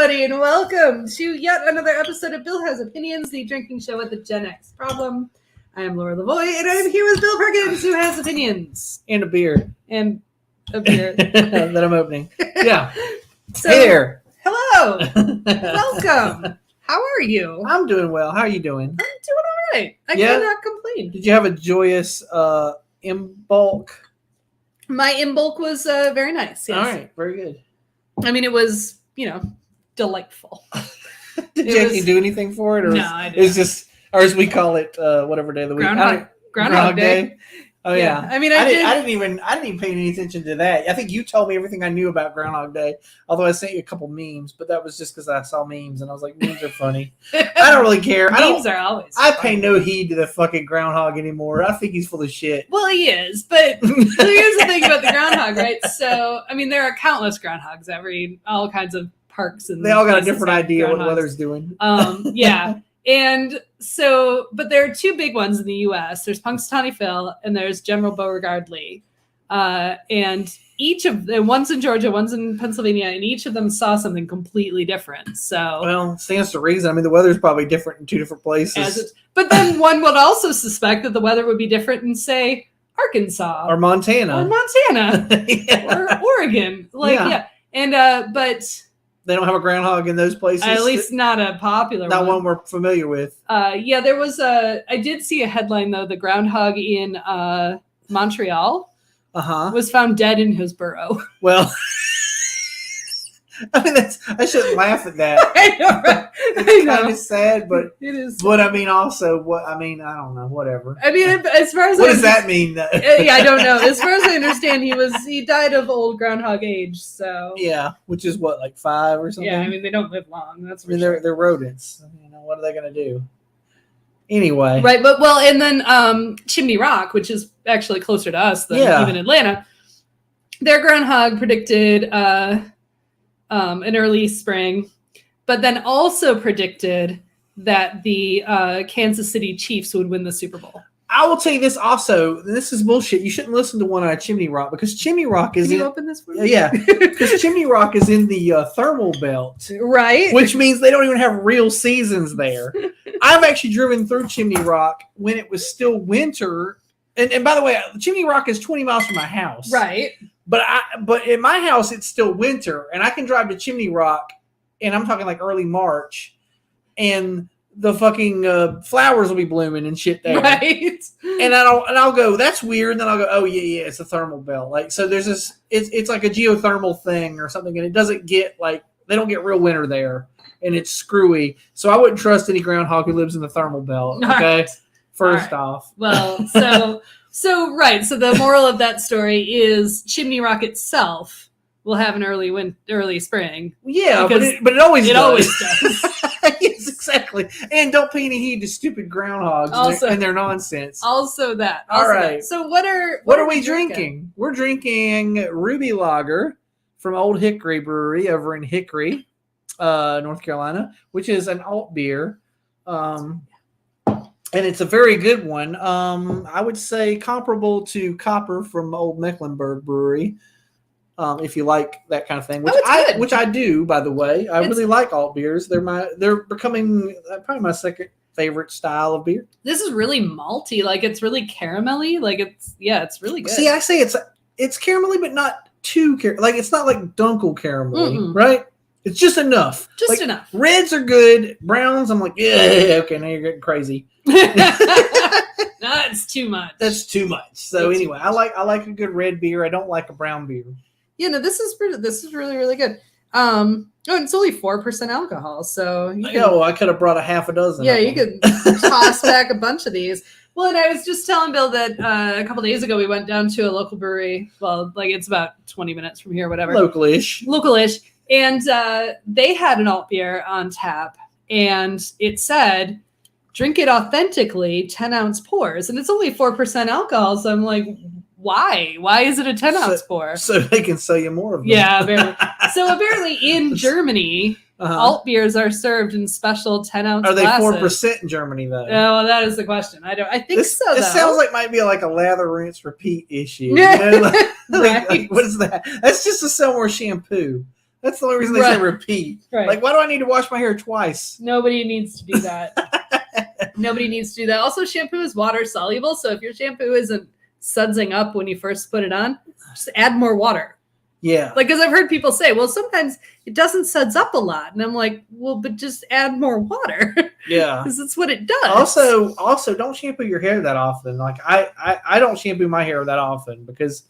everybody, and welcome to yet another episode of Bill Has Opinions, the drinking show with the Gen X problem. I am Laura Lavoie, and I'm here with Bill Perkins, who has opinions. And a beer. And a beer. That I'm opening. Yeah. So, hey there. Hello. Welcome. How are you? I'm doing well. How are you doing? I'm doing all right. I cannot complain. Did you have a joyous in-bulk? My in-bulk was very nice, yes. All right. Very good. I mean, it was, delightful. Did you actually do anything for it? Or no, I didn't. It's just, or as we call it, whatever day of the week. Groundhog Day. Oh yeah. I mean, I didn't even pay any attention to that. I think you told me everything I knew about Groundhog Day. Although I sent you a couple memes, but that was just because I saw memes and I was like, memes are funny. I don't really care. Memes are always I funny. pay no heed to the fucking groundhog anymore. I think he's full of shit. Well, he is, but here's the thing about the groundhog, right? So, I mean, there are countless groundhogs all kinds of parks, and they all got a different idea what the weather's doing. Yeah. And so, but there are two big ones in the U.S. There's Punxsutawney Phil and there's General Beauregard Lee. And each of them, one's in Georgia, one's in Pennsylvania, and each of them saw something completely different. So, well, stands to reason. I mean, the weather's probably different in two different places. But then one would also suspect that the weather would be different in, say, Arkansas or Montana yeah. Or Oregon. And but they don't have a groundhog in those places. At least not a popular one. Not one we're familiar with. There was I did see a headline though. The groundhog in Montreal was found dead in his burrow. Well, I mean, I shouldn't laugh at that. I know, right? It's kind of sad, but it is. But I mean, also, I don't know. Whatever. I mean, as far as what does that mean? Though? Yeah, I don't know. As far as I understand, he died of old groundhog age. So yeah, which is what, like 5 or something. Yeah, I mean, they don't live long. That's. They're rodents. What are they gonna do? Anyway, right? But and then Chimney Rock, which is actually closer to us than even Atlanta, their groundhog predicted an early spring, but then also predicted that the Kansas City Chiefs would win the Super Bowl. I will tell you this also. This is bullshit. You shouldn't listen to one on Chimney Rock because Chimney Rock is. Can you open this for me? Yeah, because Chimney Rock is in the thermal belt, right? Which means they don't even have real seasons there. I've actually driven through Chimney Rock when it was still winter. And by the way, Chimney Rock is 20 miles from my house, right? But in my house it's still winter, and I can drive to Chimney Rock, and I'm talking like early March, and the fucking flowers will be blooming and shit there, right? And I'll go, that's weird. And then I'll go, oh yeah, it's a thermal belt. Like, so there's this, it's like a geothermal thing or something, and it doesn't get they don't get real winter there, and it's screwy. So I wouldn't trust any groundhog who lives in the thermal belt. Okay, right. First off. Well, so right. So the moral of that story is Chimney Rock itself will have an early spring. Yeah, but it always does. Yes, exactly. And don't pay any heed to stupid groundhogs and their nonsense. Also that. All right. So what are we drinking? We're drinking Ruby Lager from Old Hickory Brewery over in Hickory, North Carolina, which is an alt beer. And it's a very good one. I would say comparable to Copper from Old Mecklenburg Brewery. If you like that kind of thing, which I do, by the way. I really like alt beers. They're becoming probably my second favorite style of beer. This is really malty. Like, it's really caramelly. Like, it's really good. See, I say it's caramelly, but not too like it's not like Dunkel caramelly, right? It's just enough. Just enough. Reds are good. Browns, I'm like, yeah, okay, now you're getting crazy. That's too much. That's too much. So anyway, I like a good red beer. I don't like a brown beer. Yeah, no, this is really, really good. It's only 4% alcohol, so I could have brought a half a dozen. Yeah, you could toss back a bunch of these. Well, and I was just telling Bill that a couple days ago we went down to a local brewery. Well, like it's about 20 minutes from here, whatever. Localish. And they had an alt beer on tap, and it said, drink it authentically, 10-ounce pours. And it's only 4% alcohol, so I'm like, why? Why is it a 10-ounce pour? So they can sell you more of them. Yeah, apparently. So apparently in Germany, alt beers are served in special 10-ounce Are they glasses. 4% in Germany, though? Oh, well, that is the question. I think so, though. This sounds like might be like a lather, rinse, repeat issue. Right. Like, what is that? That's just to sell more shampoo. That's the only reason they say repeat. Right. Like, why do I need to wash my hair twice? Nobody needs to do that. Nobody needs to do that. Also, shampoo is water soluble, so if your shampoo isn't sudsing up when you first put it on, just add more water. Yeah. Like, because I've heard people say, well, sometimes it doesn't suds up a lot. And I'm like, well, but just add more water. Yeah. Because that's what it does. Also, don't shampoo your hair that often. Like, I don't shampoo my hair that often because...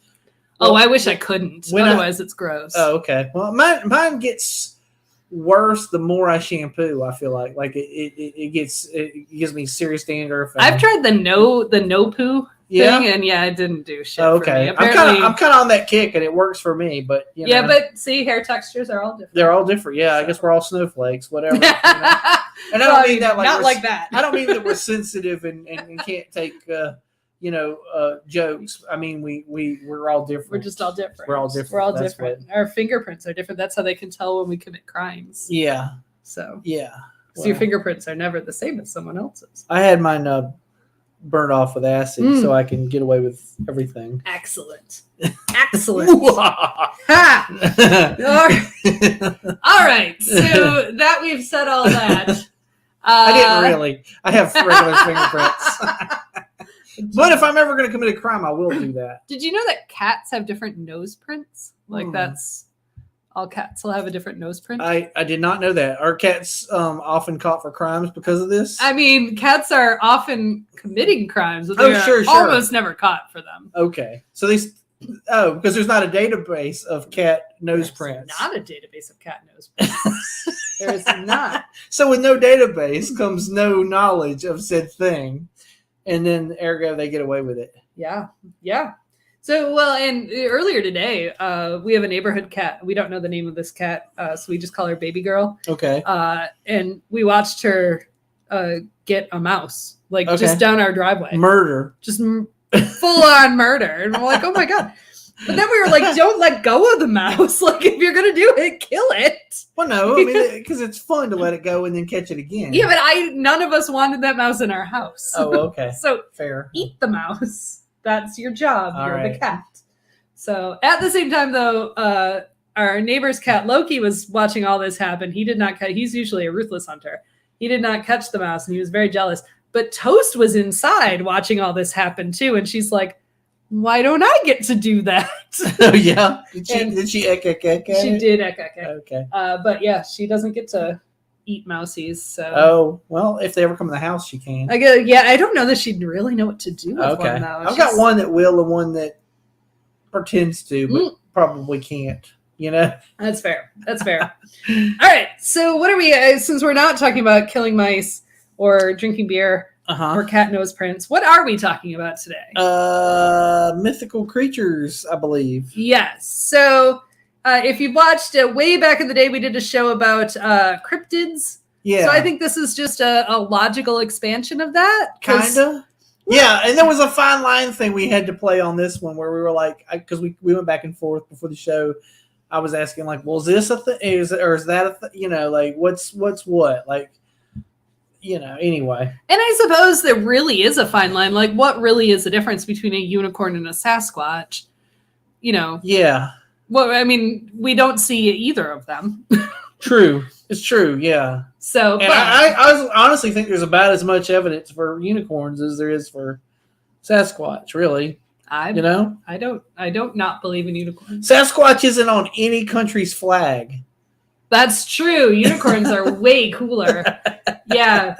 Well, I wish I couldn't. Otherwise, it's gross. Oh, okay. Well, mine gets worse the more I shampoo. I feel like it gives me serious dandruff. I've tried the no poo thing, and it didn't do shit. Okay, for me. I'm kind of on that kick, and it works for me. But but see, hair textures are all different. They're all different. Yeah, I guess we're all snowflakes, whatever. And I don't mean that not like that. I don't mean that we're sensitive and can't take. Jokes. I mean, we're all different. We're just all different. We're all different. We're all different. Our fingerprints are different. That's how they can tell when we commit crimes. Yeah. So. Yeah. So your fingerprints are never the same as someone else's. I had mine burned off with acid so I can get away with everything. Excellent. Ha! All right. So that we've said all that. I didn't really. I have regular fingerprints. But if I'm ever going to commit a crime, I will do that. Did you know that cats have different nose prints? Like that's all cats will have a different nose print. I did not know that. Are cats often caught for crimes because of this? I mean, cats are often committing crimes, but sure. almost never caught for them. Okay, so because there's not a database of cat nose prints. Not a database of cat nose prints. There is not. So with no database comes no knowledge of said thing. And then, ergo, they get away with it. Yeah. So, and earlier today, we have a neighborhood cat. We don't know the name of this cat, so we just call her Baby Girl. Okay. And we watched her get a mouse, just down our driveway. Murder. Just full-on murder. And we're like, oh, my God. But then we were like, don't let go of the mouse. Like, if you're going to do it, kill it. Well, no, I mean, because it's fun to let it go and then catch it again. Yeah, but none of us wanted that mouse in our house. Oh, okay. So fair. Eat the mouse. That's your job. All You're right. the cat. So at the same time, though, our neighbor's cat Loki was watching all this happen. He did not he's usually a ruthless hunter. He did not catch the mouse, and he was very jealous. But Toast was inside watching all this happen too, and she's like, why don't I get to do that? Oh, yeah. Did she ek? She did ek. Okay. But yeah, she doesn't get to eat mousies. So. Oh, well, if they ever come in the house, she can. I don't know that she'd really know what to do with one, though. I've got one that will and one that pretends to, but probably can't. That's fair. All right. So what are we, since we're not talking about killing mice or drinking beer, or cat nose prints. What are we talking about today? Mythical creatures, I believe. Yes. So if you watched way back in the day, we did a show about cryptids. Yeah. So I think this is just a logical expansion of that. Kind of. Yeah, and there was a fine line thing we had to play on this one where we were like, because we went back and forth before the show. I was asking like, well, is this a thing? Is that a thing? Like what's what? Like, anyway. And I suppose there really is a fine line. Like, what really is the difference between a unicorn and a Sasquatch? Yeah. Well, I mean, we don't see either of them. True. It's true. Yeah. So, and I honestly think there's about as much evidence for unicorns as there is for Sasquatch, really. I don't not believe in unicorns. Sasquatch isn't on any country's flag. That's true. Unicorns are way cooler. Yeah.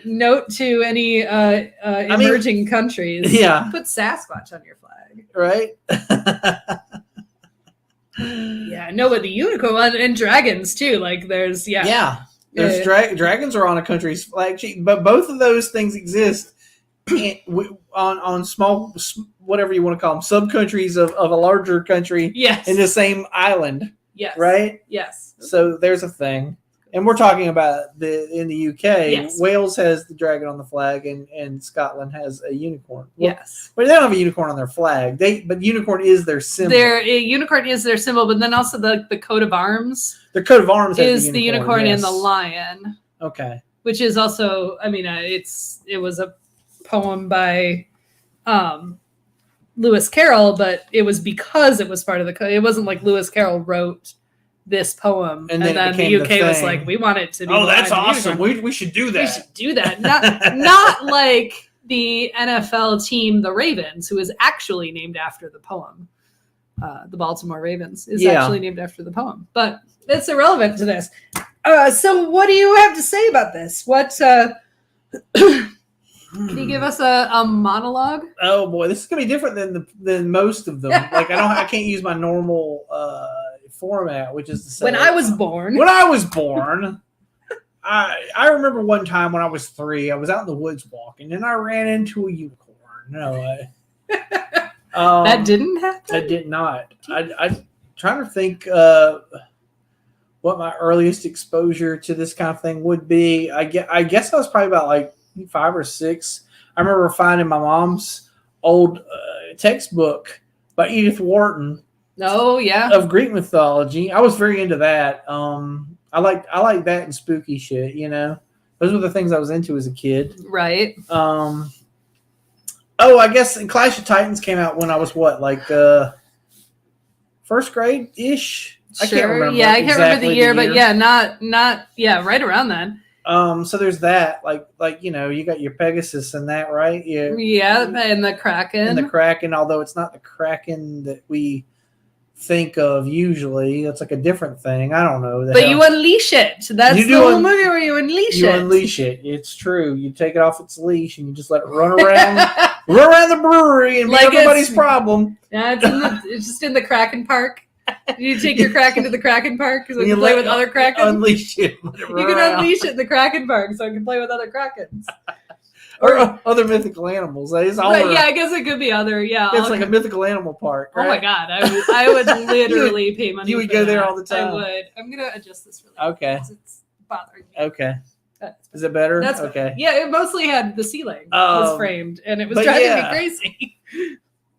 Note to any emerging countries. Yeah. Put Sasquatch on your flag. Right? Yeah. No, with the unicorn and dragons too. Like there's Yeah. There's dragons are on a country's flag, but both of those things exist on small, whatever you want to call them, sub-countries of a larger country. Yes. In the same island. Yes. Right? Yes. So there's a thing. And we're talking about in the UK. Yes. Wales has the dragon on the flag, and Scotland has a unicorn. Yes. But they don't have a unicorn on their flag. But unicorn is their symbol. Unicorn is their symbol, but then also the coat of arms. Their coat of arms is the unicorn and the lion. Okay. Which is also, I mean, it was a poem by Lewis Carroll, but it was because it was part of the code. It wasn't like Lewis Carroll wrote this poem, and then the UK was like, we want it to be. Oh, that's awesome! We should do that. We should do that. Not like the NFL team, the Ravens, who is actually named after the poem. The Baltimore Ravens is actually named after the poem, but it's irrelevant to this. So, what do you have to say about this? What can you give us a monologue? Oh boy, this is gonna be different than most of them. Like I can't use my normal format, which is to say, when I was born. I remember one time when I was 3, I was out in the woods walking, and I ran into a unicorn. No, that didn't happen. That did not. I'm trying to think what my earliest exposure to this kind of thing would be. I guess I was probably about like 5 or 6. I remember finding my mom's old textbook by Edith Wharton. Oh yeah, of Greek mythology. I was very into that. I like that and spooky shit. You know, those were the things I was into as a kid. Right. Oh, I guess Clash of Titans came out when I was like first grade ish. Sure. I can't remember. Yeah, I can't remember the year, but yeah, not right around then. So there's that, like you know, you got your Pegasus and that, right? Yeah, and the Kraken. And the Kraken, although it's not the Kraken that we think of usually. It's like a different thing. I don't know. But you unleash it. That's the whole movie where you unleash it. You unleash it. It's true. You take it off its leash and you just let it run around the brewery and be everybody's problem. Yeah, it's just in the Kraken Park. You take your Kraken to the Kraken Park so you can play with other Krakens. Unleash it. You can unleash it in the Kraken Park so I can play with other Krakens. Or other mythical animals. Right, yeah, I guess it could be other. Yeah, it's like a mythical animal park. Right? Oh my god, I would literally pay money. You would go there all the time. I would. I'm gonna adjust this really. Okay. It's bothering me. Okay. Is it better? That's okay. Yeah, it mostly had the ceiling was framed, and it was driving me crazy.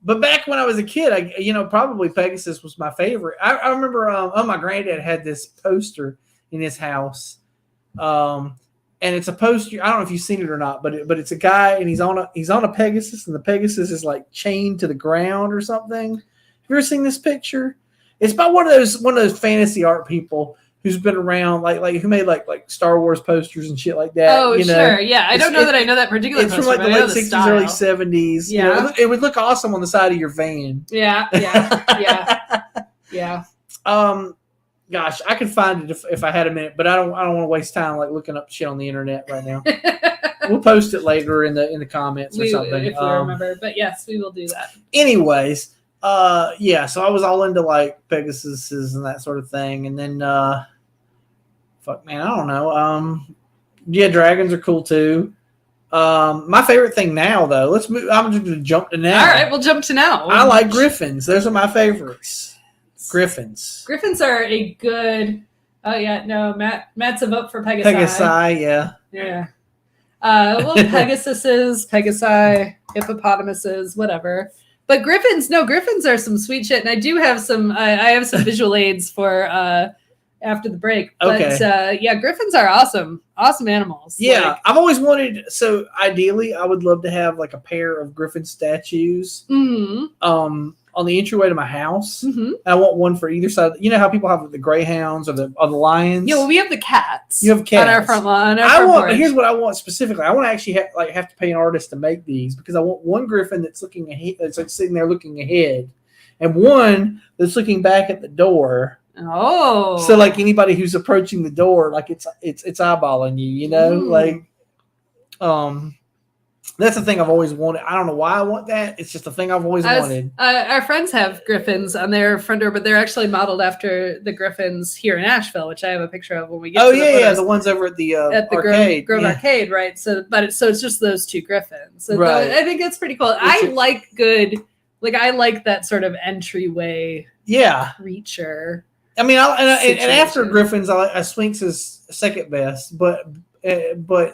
But back when I was a kid, probably Pegasus was my favorite. I remember, my granddad had this poster in his house. And it's a poster. I don't know if you've seen it or not, but it's a guy and he's on a Pegasus, and the Pegasus is like chained to the ground or something. Have you ever seen this picture? It's by one of those fantasy art people who's been around, like who made like Star Wars posters and shit like that. Oh, sure, yeah. I don't know that I know that particular. It's poster, from like the late '60s, early '70s. Yeah, it would look awesome on the side of your van. Yeah. Gosh, I could find it if I had a minute, but I don't want to waste time like looking up shit on the internet right now. We'll post it later in the comments or something if we remember. But yes, we will do that. Anyways, yeah. So I was all into like Pegasuses and that sort of thing, and then fuck man, I don't know. Yeah, dragons are cool too. My favorite thing now though. Let's move. I'm just gonna jump to now. All right, we'll jump to now. I like griffins. Those are my favorites. Griffins are a good. Oh yeah, no, Matt's a vote for Pegasi. Pegasi, yeah. Yeah. Well, Pegasuses, Pegasi, hippopotamuses, whatever. But griffins are some sweet shit, and I do have some. I have some visual aids for after the break. But yeah, griffins are awesome animals. Yeah, I've always wanted. So ideally, I would love to have like a pair of griffin statues. Mm-hmm. On the entryway to my house. Mm-hmm. I want one for either side. You know how people have the greyhounds or the lions? Yeah, well, we have the cats. You have cats. On our front lawn. Here's what I want specifically. I want to actually have to pay an artist to make these because I want one griffin that's looking ahead, that's like sitting there looking ahead, and one that's looking back at the door. Oh. So like anybody who's approaching the door, like it's eyeballing you, you know? Like that's the thing I've always wanted. I don't know why I want that. It's just a thing I've always wanted. Our friends have griffins on their front door, but they're actually modeled after the griffins here in Asheville, which I have a picture of when we get. The ones over at the arcade. Grove Arcade, right? So, it's just those two griffins. So right. I think that's pretty cool. I like that sort of entryway. Yeah. Creature. I mean, and after griffins, a sphinx is second best, but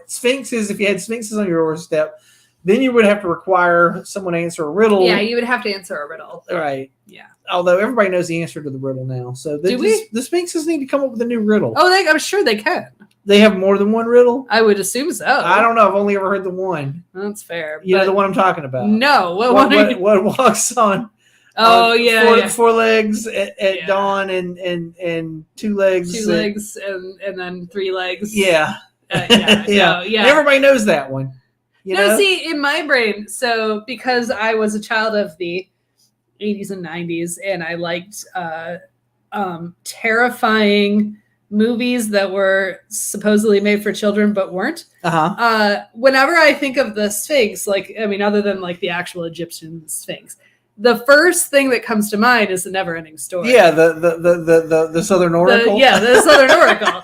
sphinxes. If you had sphinxes on your doorstep, then you would have to require someone to answer a riddle. Yeah, you would have to answer a riddle. Right. Yeah. Although everybody knows the answer to the riddle now, so the sphinxes need to come up with a new riddle. Oh, I'm sure they can. They have more than one riddle? I would assume so. I don't know. I've only ever heard the one. That's fair. You know the one I'm talking about. No. What walks on Oh yeah, four legs at dawn and 2 legs. 2 legs and then 3 legs. Yeah. Yeah. No, yeah. And everybody knows that one. You know? See, in my brain, so because I was a child of the 80s and 90s, and I liked terrifying movies that were supposedly made for children but weren't. Whenever I think of the Sphinx, other than the actual Egyptian Sphinx, the first thing that comes to mind is the Never-Ending Story. Yeah, the Southern Oracle. The Southern Oracle.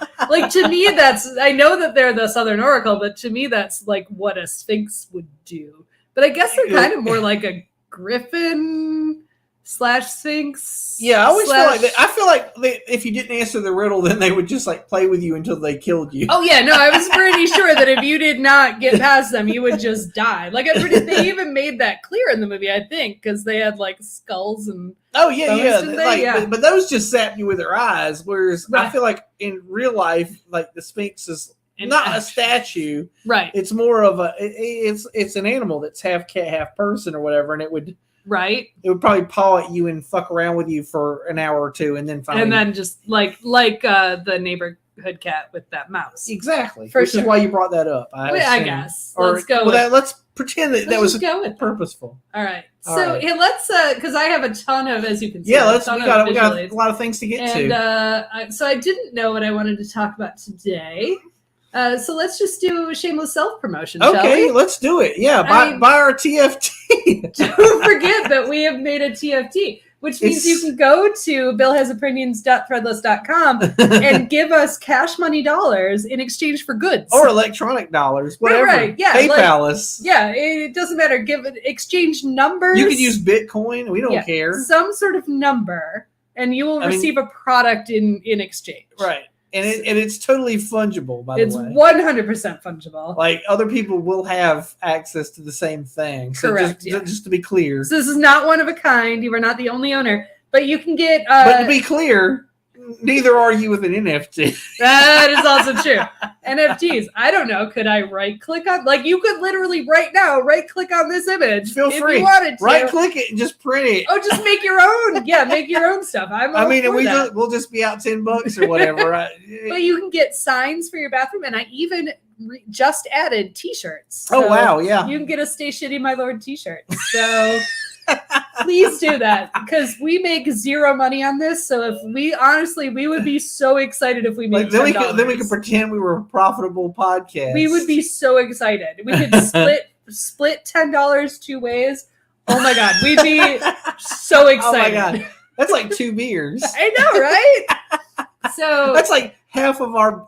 To me, I know that they're the Southern Oracle, but to me, that's what a Sphinx would do. But I guess they're kind of more like a griffin / Sphinx. Yeah, I always feel like that. I feel like if you didn't answer the riddle, then they would just play with you until they killed you. Oh yeah, no, I was pretty sure that if you did not get past them, you would just die. They even made that clear in the movie, I think, because they had skulls and but those just zapped you with their eyes. Whereas I feel like in real life, the Sphinx is not a statue, right? It's more of it's an animal that's half cat, half person, or whatever, and it would. Right. It would probably paw at you and fuck around with you for an hour or two, and then finally. And then just the neighborhood cat with that mouse. Exactly. Which is why you brought that up. I guess. Let's go. Let's pretend that was purposeful. All right. Let's because I have a ton of, as you can see. Yeah. We got a lot of things to get to. So I didn't know what I wanted to talk about today. So let's just do a shameless self-promotion, shall we? Okay, let's do it. Yeah, buy our TFT. Don't forget that we have made a TFT, which means you can go to billhasopinions.threadless.com and give us cash money dollars in exchange for goods. Or electronic dollars, whatever. Right, yeah. PayPal us. Yeah, it doesn't matter. Exchange numbers. You could use Bitcoin. We don't care. Some sort of number, and you will receive a product in exchange. Right. And it's totally fungible, by the way. It's 100% fungible. Other people will have access to the same thing. So correct. Just to be clear. So this is not one of a kind. You are not the only owner. But you can get... but to be clear, neither are you with an NFT. That is also true. NFTs. I don't know. Could I right-click on... you could literally right now right-click on this image. Feel free. If you wanted to. Right-click it and just print it. Oh, just make your own. Yeah, make your own stuff. We'll just be out $10 or whatever. But you can get signs for your bathroom, and I even just added T-shirts. So wow, yeah. You can get a Stay Shitty My Lord T-shirt. So... please do that, because we make zero money on this. So if we would be so excited if we made $10. Then we could pretend we were a profitable podcast. We would be so excited. We could split $10 two ways. Oh my god, we'd be so excited. Oh my god, that's like 2 beers. I know, right? So that's like half of our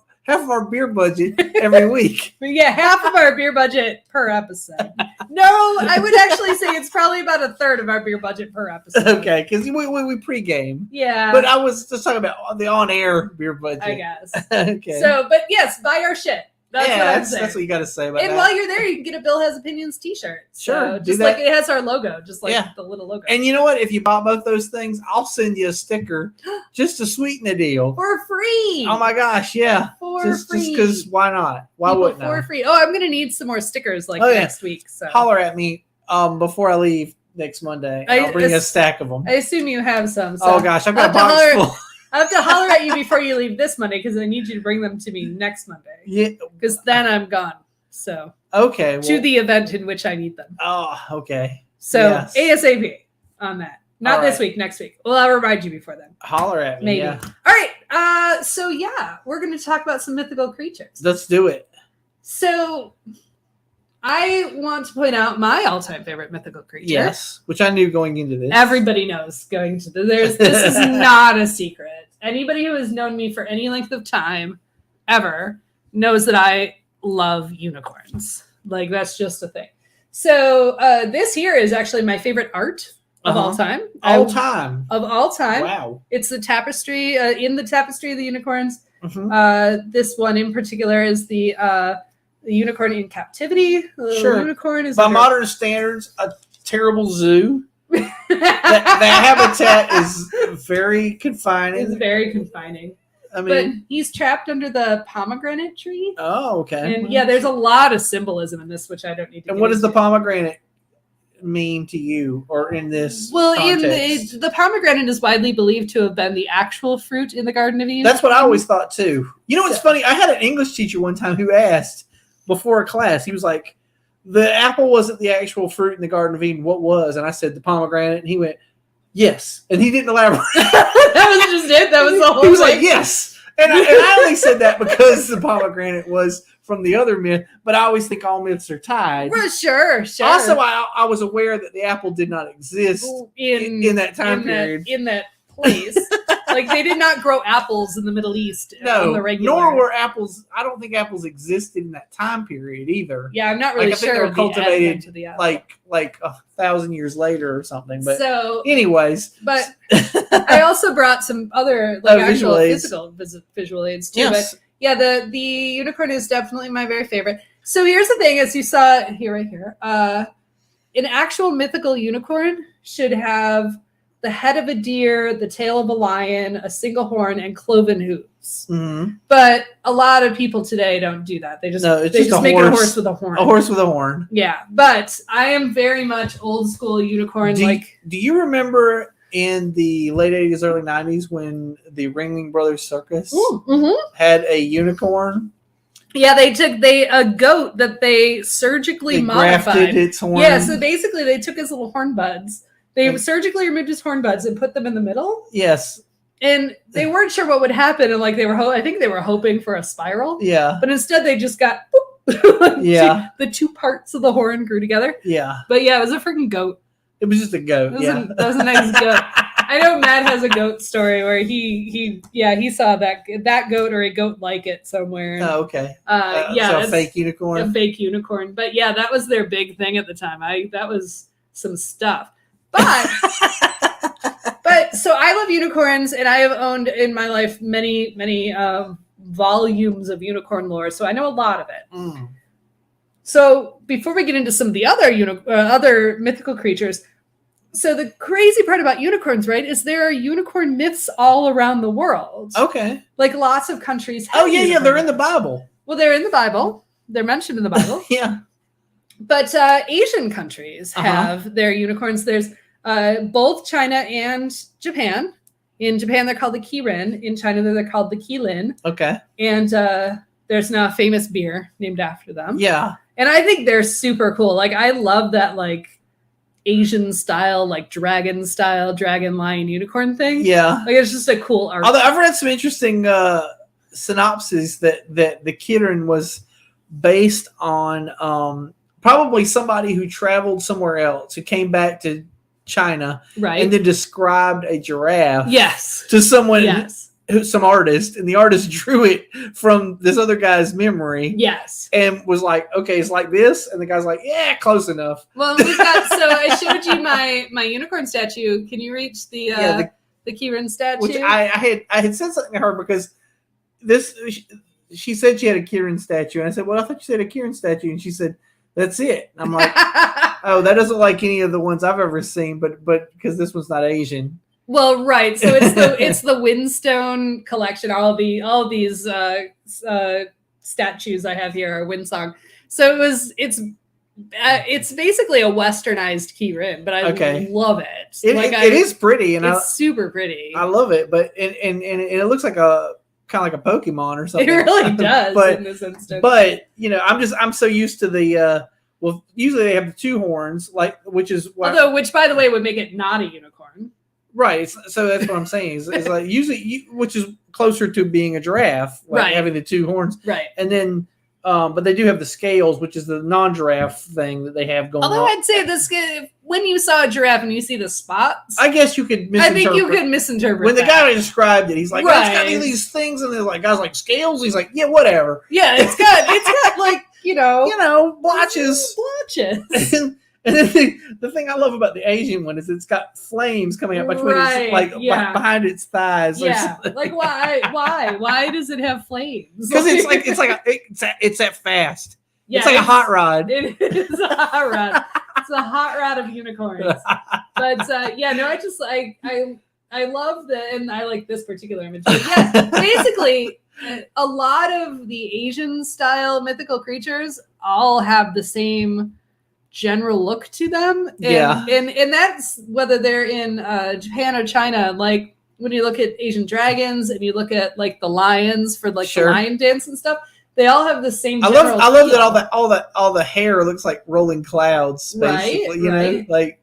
beer budget every week. Yeah, half of our beer budget per episode. No, I would actually say it's probably about a third of our beer budget per episode. Okay, because we pregame. Yeah. But I was just talking about the on-air beer budget. I guess. Okay. So, but yes, buy our shit. That's what you got to say about that. And while you're there, you can get a Bill Has Opinions t-shirt. Sure. So, just like it has our logo, just like the little logo. And you know what? If you buy both those things, I'll send you a sticker just to sweeten the deal. For free. Oh my gosh, yeah. Just because why not? Why wouldn't I? For free. Oh, I'm going to need some more stickers next week. So holler at me before I leave next Monday. I'll bring you a stack of them. I assume you have some. So oh gosh, I've got a box full. I have to holler at you before you leave this Monday, because I need you to bring them to me next Monday. Yeah. Because then I'm gone. So. Okay. To the event in which I need them. Oh, okay. So ASAP on that. Not this week, next week. Well, I'll remind you before then. Holler at me. Maybe. Yeah. All right. So we're going to talk about some mythical creatures. Let's do it. So I want to point out my all-time favorite mythical creature. Yes, which I knew going into this. Everybody knows going into this. This is not a secret. Anybody who has known me for any length of time, ever, knows that I love unicorns. That's just a thing. So this here is actually my favorite art of all time. Of all time. Wow. It's the tapestry, in the tapestry of the unicorns. Mm-hmm. This one in particular is the unicorn in captivity. The unicorn is by modern standards a terrible zoo. the habitat is very confining. It's very confining. I mean, but he's trapped under the pomegranate tree. Oh, okay. And there's a lot of symbolism in this, which I don't need to. And what is the pomegranate mean to you, or in this context? The pomegranate is widely believed to have been the actual fruit in the Garden of Eden. That's what I always thought too. You know what's funny? I had an English teacher one time who asked before a class, he was like, the apple wasn't the actual fruit in the Garden of Eden. What was? And I said, the pomegranate. And he went, yes. And he didn't elaborate. That was just it. That was the whole He was like, yes. And I only said that because the pomegranate was from the other myth, but I always think all myths are tied. Well, sure. Also, I was aware that the apple did not exist in that time period. In that place. Like, they did not grow apples in the Middle East on the regular. Nor were apples. I don't think apples existed in that time period either. Yeah, I'm not really sure. I think they were cultivated like 1,000 years later or something. But anyways. But I also brought some other actual physical visual aids too. Yes. But yeah, the unicorn is definitely my very favorite. So here's the thing, as you saw here, right here, an actual mythical unicorn should have the head of a deer, the tail of a lion, a single horn, and cloven hooves. Mm-hmm. But a lot of people today don't do that. They just make a horse with a horn. A horse with a horn. Yeah, but I am very much old school unicorn. Do you remember in the late 80s, early 90s when the Ringling Brothers Circus had a unicorn? Yeah, they took a goat that they surgically modified. Grafted its horn. Yeah, so basically they took his little horn buds. They surgically removed his horn buds and put them in the middle. Yes. And they weren't sure what would happen, and I think they were hoping for a spiral. Yeah. But instead they just got yeah. The two parts of the horn grew together. Yeah. But yeah, it was a freaking goat. It was just a goat. That was a nice goat. I know Matt has a goat story where he saw that goat or a goat like it somewhere. Oh, okay. So a fake unicorn. A fake unicorn. But yeah, that was their big thing at the time. That was some stuff. But so I love unicorns, and I have owned in my life many volumes of unicorn lore, so I know a lot of it. Mm. So before we get into some of the other mythical creatures, so the crazy part about unicorns, right, is there are unicorn myths all around the world. Okay. Like lots of countries have yeah, they're in the Bible. Well, they're in the Bible. They're mentioned in the Bible. Yeah. But Asian countries have their unicorns. There's both China and Japan. In Japan, they're called the Kirin. In China, they're called the Qilin. Okay. And there's now a famous beer named after them. Yeah. And I think they're super cool. Like, I love that, like, Asian style, like dragon lion unicorn thing. Yeah. Like, it's just a cool art. Although I've read some interesting synopses that the Kirin was based on probably somebody who traveled somewhere else, who came back to China, right, and then described a giraffe, yes, to someone, yes, some artist, and the artist drew it from this other guy's memory, yes, and was like, okay, it's like this, and the guy's like, yeah, close enough. Well, we've got. So I showed you my unicorn statue. Can you reach the Kirin statue? Which I had said something to her because she said she had a Kirin statue, and I said, well, I thought you said a Kirin statue, and she said, that's it. And I'm like, oh, that doesn't like any of the ones I've ever seen, but because this one's not Asian. Well, right. So it's the Windstone collection. All these statues I have here are Windsong. So it's basically a westernized Kirin, but I love it. It is pretty, and it's super pretty. I love it, but and it looks like a kind of like a Pokemon or something. It really does in this instance. But I'm so used to the usually they have the two horns, which by the way would make it not a unicorn. Right. So that's what I'm saying. Is like usually which is closer to being a giraffe, right, having the two horns. Right. And then but they do have the scales, which is the non-giraffe thing that they have going on. Although I'd say when you saw a giraffe and you see the spots, I guess you could misinterpret. I think you could misinterpret when the guy described it. He's like, right, it's got these things, and there's like guys like scales. He's like, yeah, whatever. Yeah, it's got like blotches. And then the thing I love about the Asian one is it's got flames coming out between behind its thighs. Yeah, like why does it have flames? Because it's that fast. Yeah, it's like a hot rod. It is a hot rod. It's a hot rod of unicorns. But I love and I like this particular image. But yeah, basically a lot of the Asian style mythical creatures all have the same general look to them. Yeah. And that's whether they're in Japan or China. Like when you look at Asian dragons and you look at like the lions for like the lion dance and stuff, they all have the same. I love that all the hair looks like rolling clouds, basically. Right, you know, like.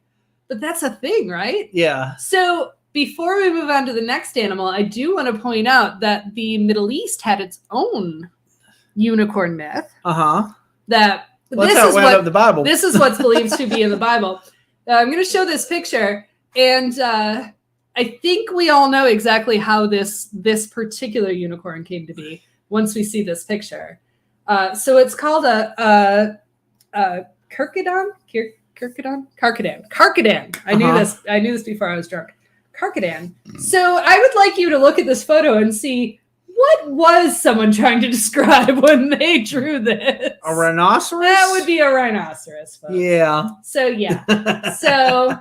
But that's a thing, right? Yeah. So before we move on to the next animal, I do want to point out that the Middle East had its own unicorn myth. That this is what the Bible. This is what's believed to be in the Bible. I'm going to show this picture, and I think we all know exactly how this particular unicorn came to be once we see this picture. So it's called a Kirkidon. Karkadan. I knew this. I knew this before I was drunk. Karkadan. So I would like you to look at this photo and see what was someone trying to describe when they drew this. A rhinoceros? That would be a rhinoceros. Folks. Yeah. So yeah. So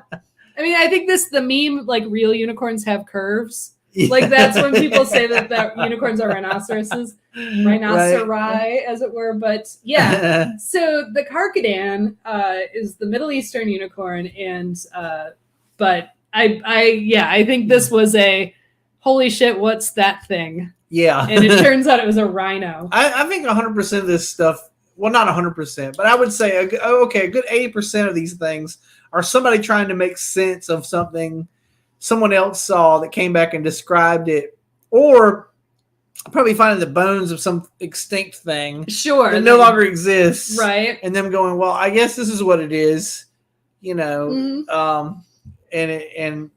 I mean, I think the meme, like real unicorns have curves. Yeah. Like that's when people say that unicorns are rhinosauruses, rhinoceri, as it were. But yeah, so the Karkadan is the Middle Eastern unicorn, and but I think this was a holy shit, what's that thing? Yeah, and it turns out it was a rhino. I think 100% of this stuff. Well, not 100%, but I would say a good 80% of these things are somebody trying to make sense of something someone else saw that came back and described it, or probably finding the bones of some extinct thing that no longer exists, right? And them going, well, I guess this is what it is, you know. And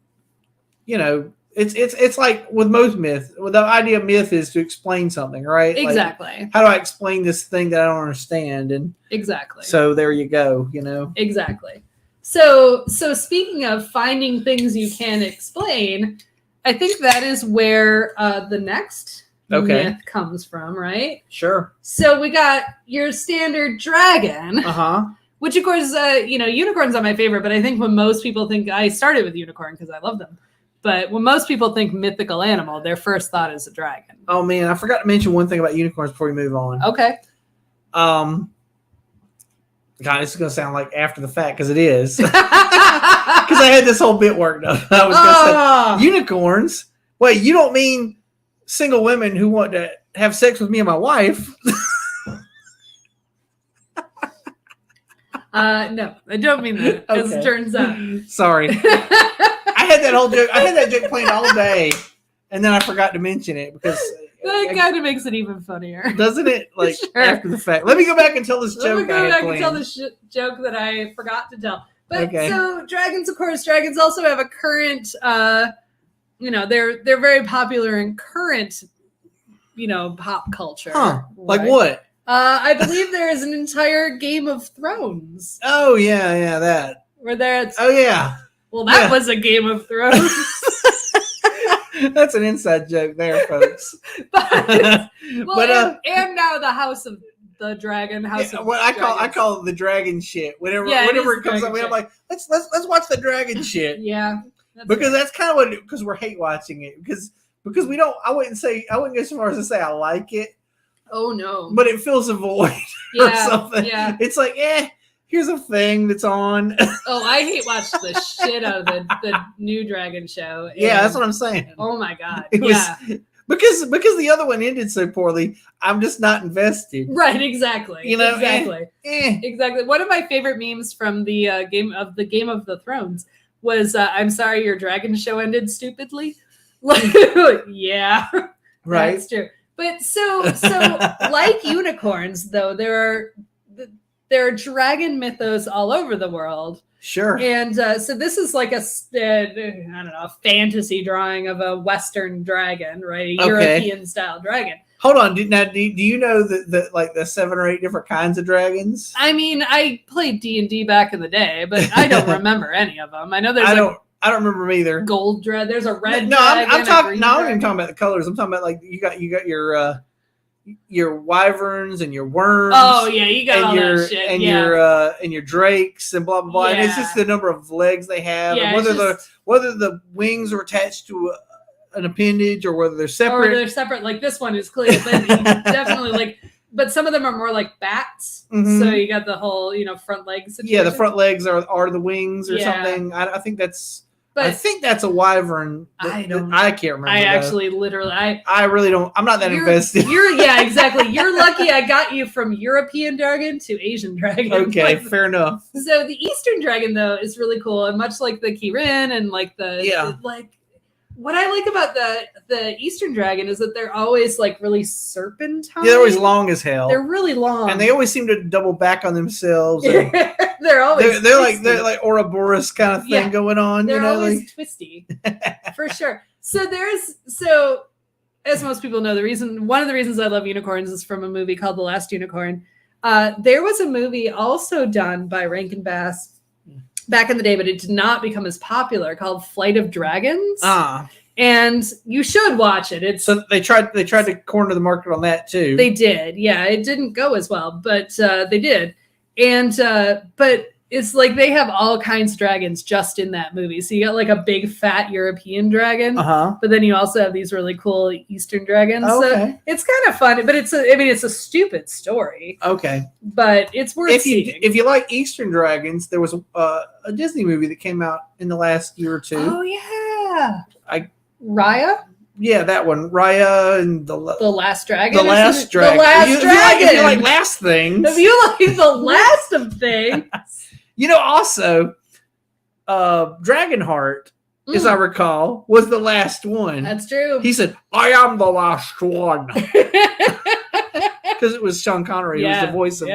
you know, it's like with most myth. Well, the idea of myth is to explain something, right? Exactly. Like, how do I explain this thing that I don't understand? And exactly. So there you go. You know. Exactly. So speaking of finding things you can explain, I think that is where the next myth comes from, right? Sure. So we got your standard dragon, which of course, unicorns are my favorite. But I think when most people think, I started with unicorn because I love them. But when most people think mythical animal, their first thought is a dragon. Oh man, I forgot to mention one thing about unicorns before we move on. Okay. God, this is going to sound like after the fact because it is. Because I had this whole bit worked up. I was going to say, unicorns? Wait, you don't mean single women who want to have sex with me and my wife? No, I don't mean that, as it turns out. Sorry. I had that whole joke. I had that joke planned all day, and then I forgot to mention it because... That kind of makes it even funnier. Doesn't it? Like, after the fact. Let me go back and tell this joke. Let me go back and tell this joke that I forgot to tell. But so dragons, of course, dragons also have a current, they're very popular in current, pop culture. Huh. Right? Like what? I believe there is an entire Game of Thrones. Oh, yeah, that. Where there's... Oh, yeah. Well, that was a Game of Thrones. That's an inside joke there, folks. And now the House of the Dragon. I call it the dragon shit. Whenever it comes up, I'm like, let's watch the dragon shit. Yeah, because that's kind of what because we're hate watching it because we don't. I wouldn't go so far as to say I like it. Oh no, but it fills a void or something. Yeah, it's like here's a thing that's on. Oh, I hate watch the shit out of the new Dragon show. Yeah, that's what I'm saying. Oh my god. Because the other one ended so poorly, I'm just not invested. Right, exactly. Exactly. Exactly. One of my favorite memes from the Game of the Thrones was I'm sorry your dragon show ended stupidly. Yeah. Right. That's true. But so like unicorns though, there are dragon mythos all over the world. Sure. And so this is like a fantasy drawing of a Western dragon, right? A European style dragon. Hold on. Do you know the 7 or 8 different kinds of dragons? I mean, I played D&D back in the day, but I don't remember any of them. I know there's I don't remember them either. Gold dragon. There's a red. No, dragon, I'm talking. No, I'm dragon. even talking about the colors. I'm talking about like you got your wyverns and your worms. Oh yeah, you got all that shit. And your drakes and blah blah blah. Yeah. And it's just the number of legs they have, and whether the wings are attached to an appendage or whether they're separate. Or they're separate. Like this one is clear, but definitely like but some of them are more like bats. Mm-hmm. So you got the whole, front legs situation. Yeah, the front legs are the wings or something. I think that's. But I think that's a wyvern. I can't remember. I actually literally I really don't. I'm not that invested. Exactly. You're lucky I got you from European dragon to Asian dragon. Okay, fair enough. So the Eastern dragon though is really cool, and much like the Kirin and like what I like about the Eastern dragon is that they're always like really serpentine. Yeah, they're always long as hell. They're really long, and they always seem to double back on themselves. They're always they're like Ouroboros kind of thing going on. They're always twisty, for sure. So as most people know, one of the reasons I love unicorns is from a movie called The Last Unicorn. There was a movie also done by Rankin Bass back in the day, but it did not become as popular, called Flight of Dragons. And you should watch it. So they tried to corner the market on that too. They did. Yeah, it didn't go as well, but they did. And but it's like they have all kinds of dragons just in that movie. So you got like a big fat European dragon, but then you also have these really cool Eastern dragons. So it's kind of fun, but it's a stupid story. Okay, but it's worth seeing. If you like Eastern dragons, there was a Disney movie that came out in the last year or two. Oh yeah, Raya. Yeah, that one, Raya and the Last Dragon. The Last Dragon. The Last Dragon. If you like last things. If you like the last of things. Also, Dragonheart, as I recall, was the last one. That's true. He said, "I am the last one," because it was Sean Connery who was the voice of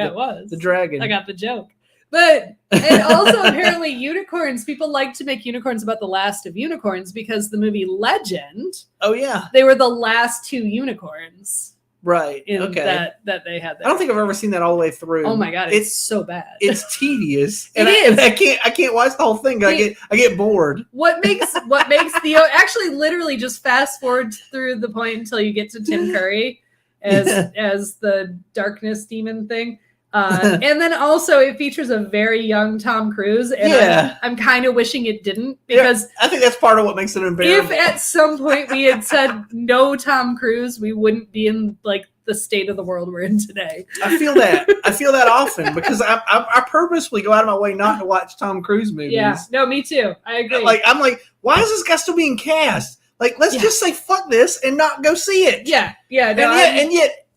the dragon. I got the joke. But and also apparently unicorns, people like to make unicorns about the last of unicorns because the movie Legend. Oh yeah, they were the last two unicorns. Right. That they had. There. I don't think I've ever seen that all the way through. Oh my god, it's so bad. It's tedious. And I can't watch the whole thing. I get bored. What makes the actually literally just fast forward through the point until you get to Tim Curry as the darkness demon thing. And then also it features a very young Tom Cruise, and I'm kind of wishing it didn't, because I think that's part of what makes it unbearable. If at some point we had said no Tom Cruise, we wouldn't be in like the state of the world we're in today. I feel that often because I purposely go out of my way not to watch Tom Cruise movies. Yeah, no, me too. I agree. I'm like, why is this guy still being cast? Like, let's just say fuck this and not go see it. Yeah. No, and yet.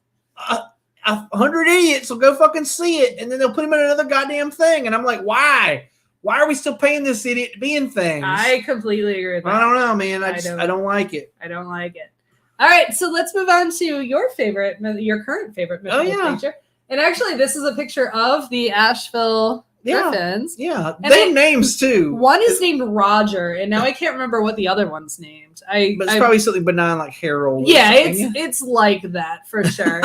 100 idiots will go fucking see it, and then they'll put him in another goddamn thing. And I'm like, why? Why are we still paying this idiot to be in things? I completely agree with that. I don't know, man. I don't like it. I don't like it. All right, so let's move on to your current favorite mythical creature. And actually, this is a picture of the Asheville Griffins. Yeah, they have names too. One is named Roger, and now I can't remember what the other one's named. But it's probably something benign like Harold. Yeah, it's like that for sure.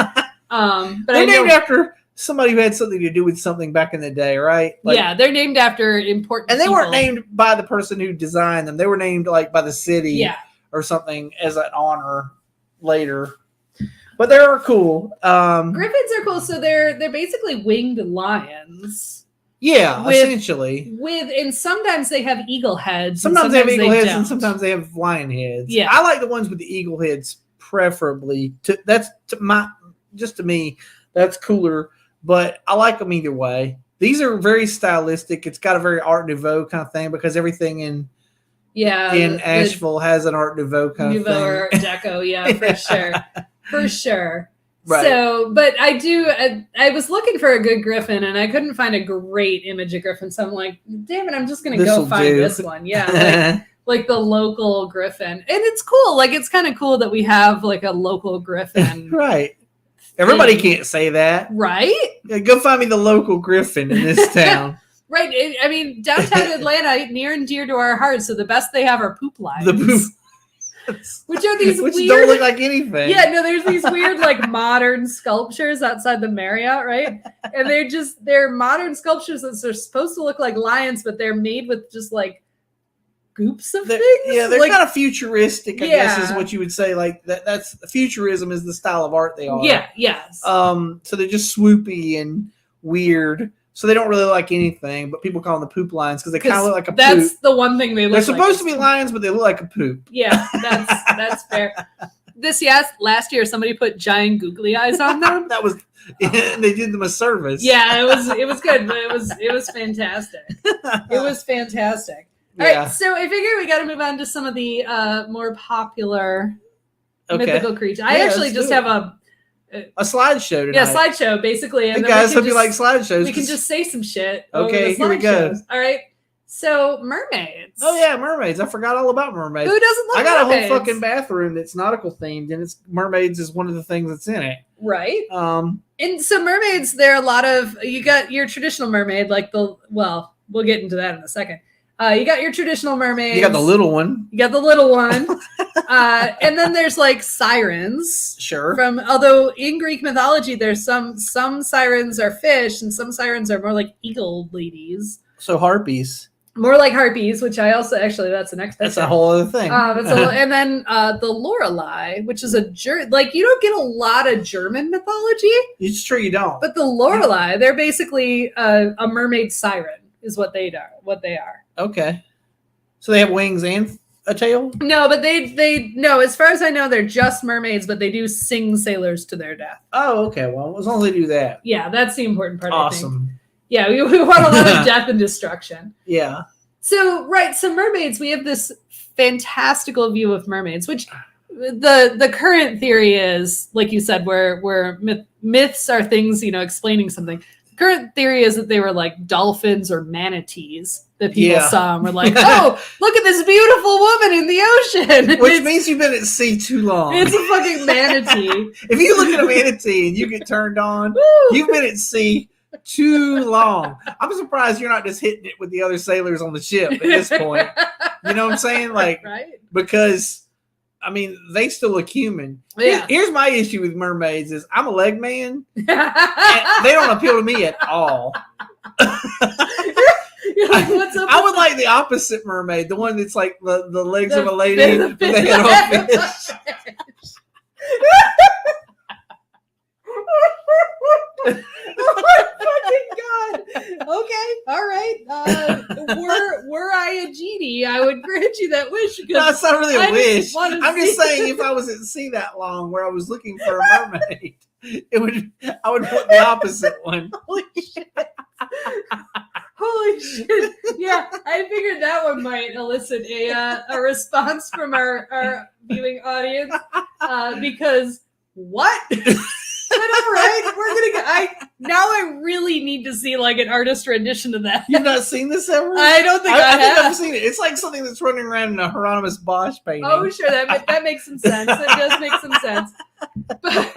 But they're named after somebody who had something to do with something back in the day, right? They're named after important and they people. weren't named by the person who designed them. They were named like by the city or something as an honor later. But they are cool. Griffins are cool. So they're basically winged lions. Yeah, essentially. And sometimes they have eagle heads. Sometimes they have eagle heads and sometimes they have lion heads. Yeah. I like the ones with the eagle heads preferably. To me, that's cooler, but I like them either way. These are very stylistic. It's got a very Art Nouveau kind of thing because everything in Asheville has an Art Nouveau kind of thing. Nouveau or Deco, for sure. Right. So, but I was looking for a good griffin and I couldn't find a great image of griffin. So I'm like, damn it, I'm just going to go find this one. Yeah. Like the local griffin. And it's cool. Like, it's kind of cool that we have like a local griffin. Right. Everybody can't say that. Right? Yeah, go find me the local griffin in this town. Right. I mean, downtown Atlanta, near and dear to our hearts. So the best they have are poop lines. The poop. Which are these which weird, don't look like anything. Yeah, no, there's these weird like modern sculptures outside the Marriott, right? And they're modern sculptures that are supposed to look like lions, but they're made with just like goops of things. Yeah, they're kind of futuristic, I guess is what you would say. Like that's futurism is the style of art they are. Yeah, yes. So they're just swoopy and weird. So they don't really like anything, but people call them the poop lions because they kind of look like a poop. That's the one thing they look like. They're supposed to be lions, but they look like a poop. Yeah, that's fair. last year somebody put giant googly eyes on them. That was they did them a service. Yeah, it was good, but it was fantastic. It was fantastic. All right, so I figure we got to move on to some of the more popular mythical creatures. I actually just have a slideshow tonight. Yeah, slideshow basically. And hey guys, hope you like slideshows. We can just say some shit. Okay, here we go. All right. So mermaids. Oh yeah, mermaids. I forgot all about mermaids. Who doesn't love mermaids? I got mermaids? a whole fucking bathroom that's nautical themed, and it's mermaids is one of the things that's in it. Right. And so mermaids, there are a lot of you got your traditional mermaid, like we'll get into that in a second. You got your traditional mermaids. You got the little one. And then there's like sirens. Sure. Although in Greek mythology, there's some sirens are fish and some sirens are more like eagle ladies. So harpies. More like harpies, which I also that's the next. That's a whole other thing. And then the Lorelei, which is you don't get a lot of German mythology. It's true, you don't. But the Lorelei, they're basically a mermaid siren, is what they are. Okay. So they have wings and a tail? No, but they no, as far as I know, they're just mermaids, but they do sing sailors to their death. Oh, okay. Well, as long as they do that. Yeah, that's the important part. Awesome. I think. Yeah, we want a lot of death and destruction. Yeah. So mermaids, we have this fantastical view of mermaids, which the current theory is, like you said, where myths are things, explaining something. Current theory is that they were like dolphins or manatees that people saw and were like, oh, look at this beautiful woman in the ocean. Which means you've been at sea too long. It's a fucking manatee. If you look at a manatee and you get turned on, you've been at sea too long. I'm surprised you're not just hitting it with the other sailors on the ship at this point. You know what I'm saying? Like, right? Because I mean, they still look human. Yeah. Here's my issue with mermaids is I'm a leg man. And they don't appeal to me at all. I would like the opposite mermaid, the one that's like the legs of a lady with the head of a fish. Oh my fucking god! Okay, all right. Were I a genie, I would grant you that wish. No, it's not really a wish. I'm just saying, if I was at sea that long, where I was looking for a mermaid, I would want the opposite one. Holy shit! Holy shit! Yeah, I figured that one might elicit a response from our viewing audience because what? But all right, we're gonna. I really need to see like an artist rendition of that. You've not seen this ever? I don't think I have. I've seen it. It's like something that's running around in a Hieronymus Bosch painting. Oh, sure, that makes some sense. That does make some sense. But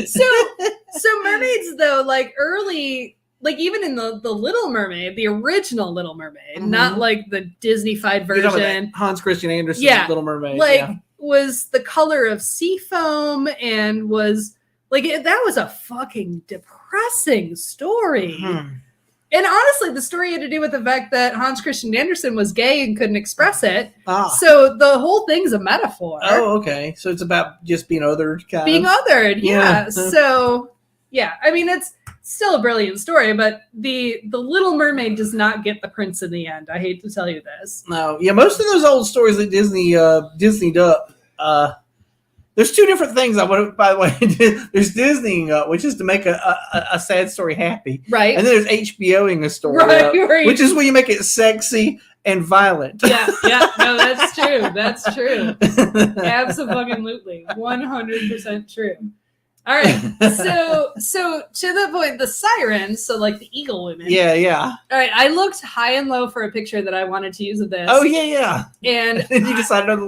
so mermaids though, like early, like even in the Little Mermaid, the original Little Mermaid, not like the Disney-fied version. Hans Christian Andersen, Little Mermaid, was the color of sea foam and was. Like, that was a fucking depressing story. Mm-hmm. And honestly, the story had to do with the fact that Hans Christian Andersen was gay and couldn't express it. So the whole thing's a metaphor. Oh, okay. So it's about just being othered, Being othered, yeah. So, yeah. I mean, it's still a brilliant story, but the Little Mermaid does not get the prince in the end. I hate to tell you this. No. Yeah, most of those old stories that Disney'd up, there's two different things I want to, by the way. There's Disneying up, which is to make a sad story happy. Right. And then there's HBOing a story up, which is where you make it sexy and violent. Yeah. No, that's true. That's true. Absolutely. 100% true. All right. So to the point, the sirens, so like the eagle women. Yeah. All right. I looked high and low for a picture that I wanted to use of this. Oh, yeah. And you decided on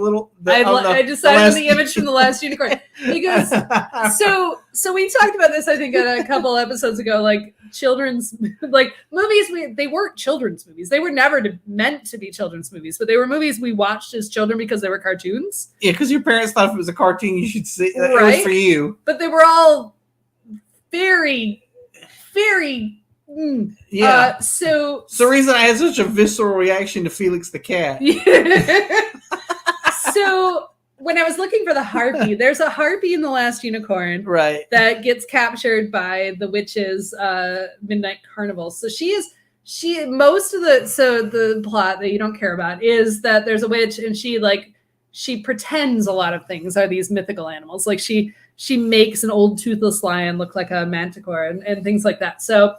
I decided on the image from The Last Unicorn. Because so we talked about this, I think, a couple episodes ago, like children's like movies. They weren't children's movies. They were never meant to be children's movies, but they were movies we watched as children because they were cartoons. Yeah, because your parents thought if it was a cartoon, you should see it was for you. But they were all very, very. So the reason I had such a visceral reaction to Felix the cat. So when I was looking for the harpy, there's a harpy in The Last Unicorn, right? That gets captured by the witches' midnight carnival. So the plot that you don't care about is that there's a witch and she she pretends a lot of things are these mythical animals. Like she makes an old toothless lion look like a manticore and things like that. So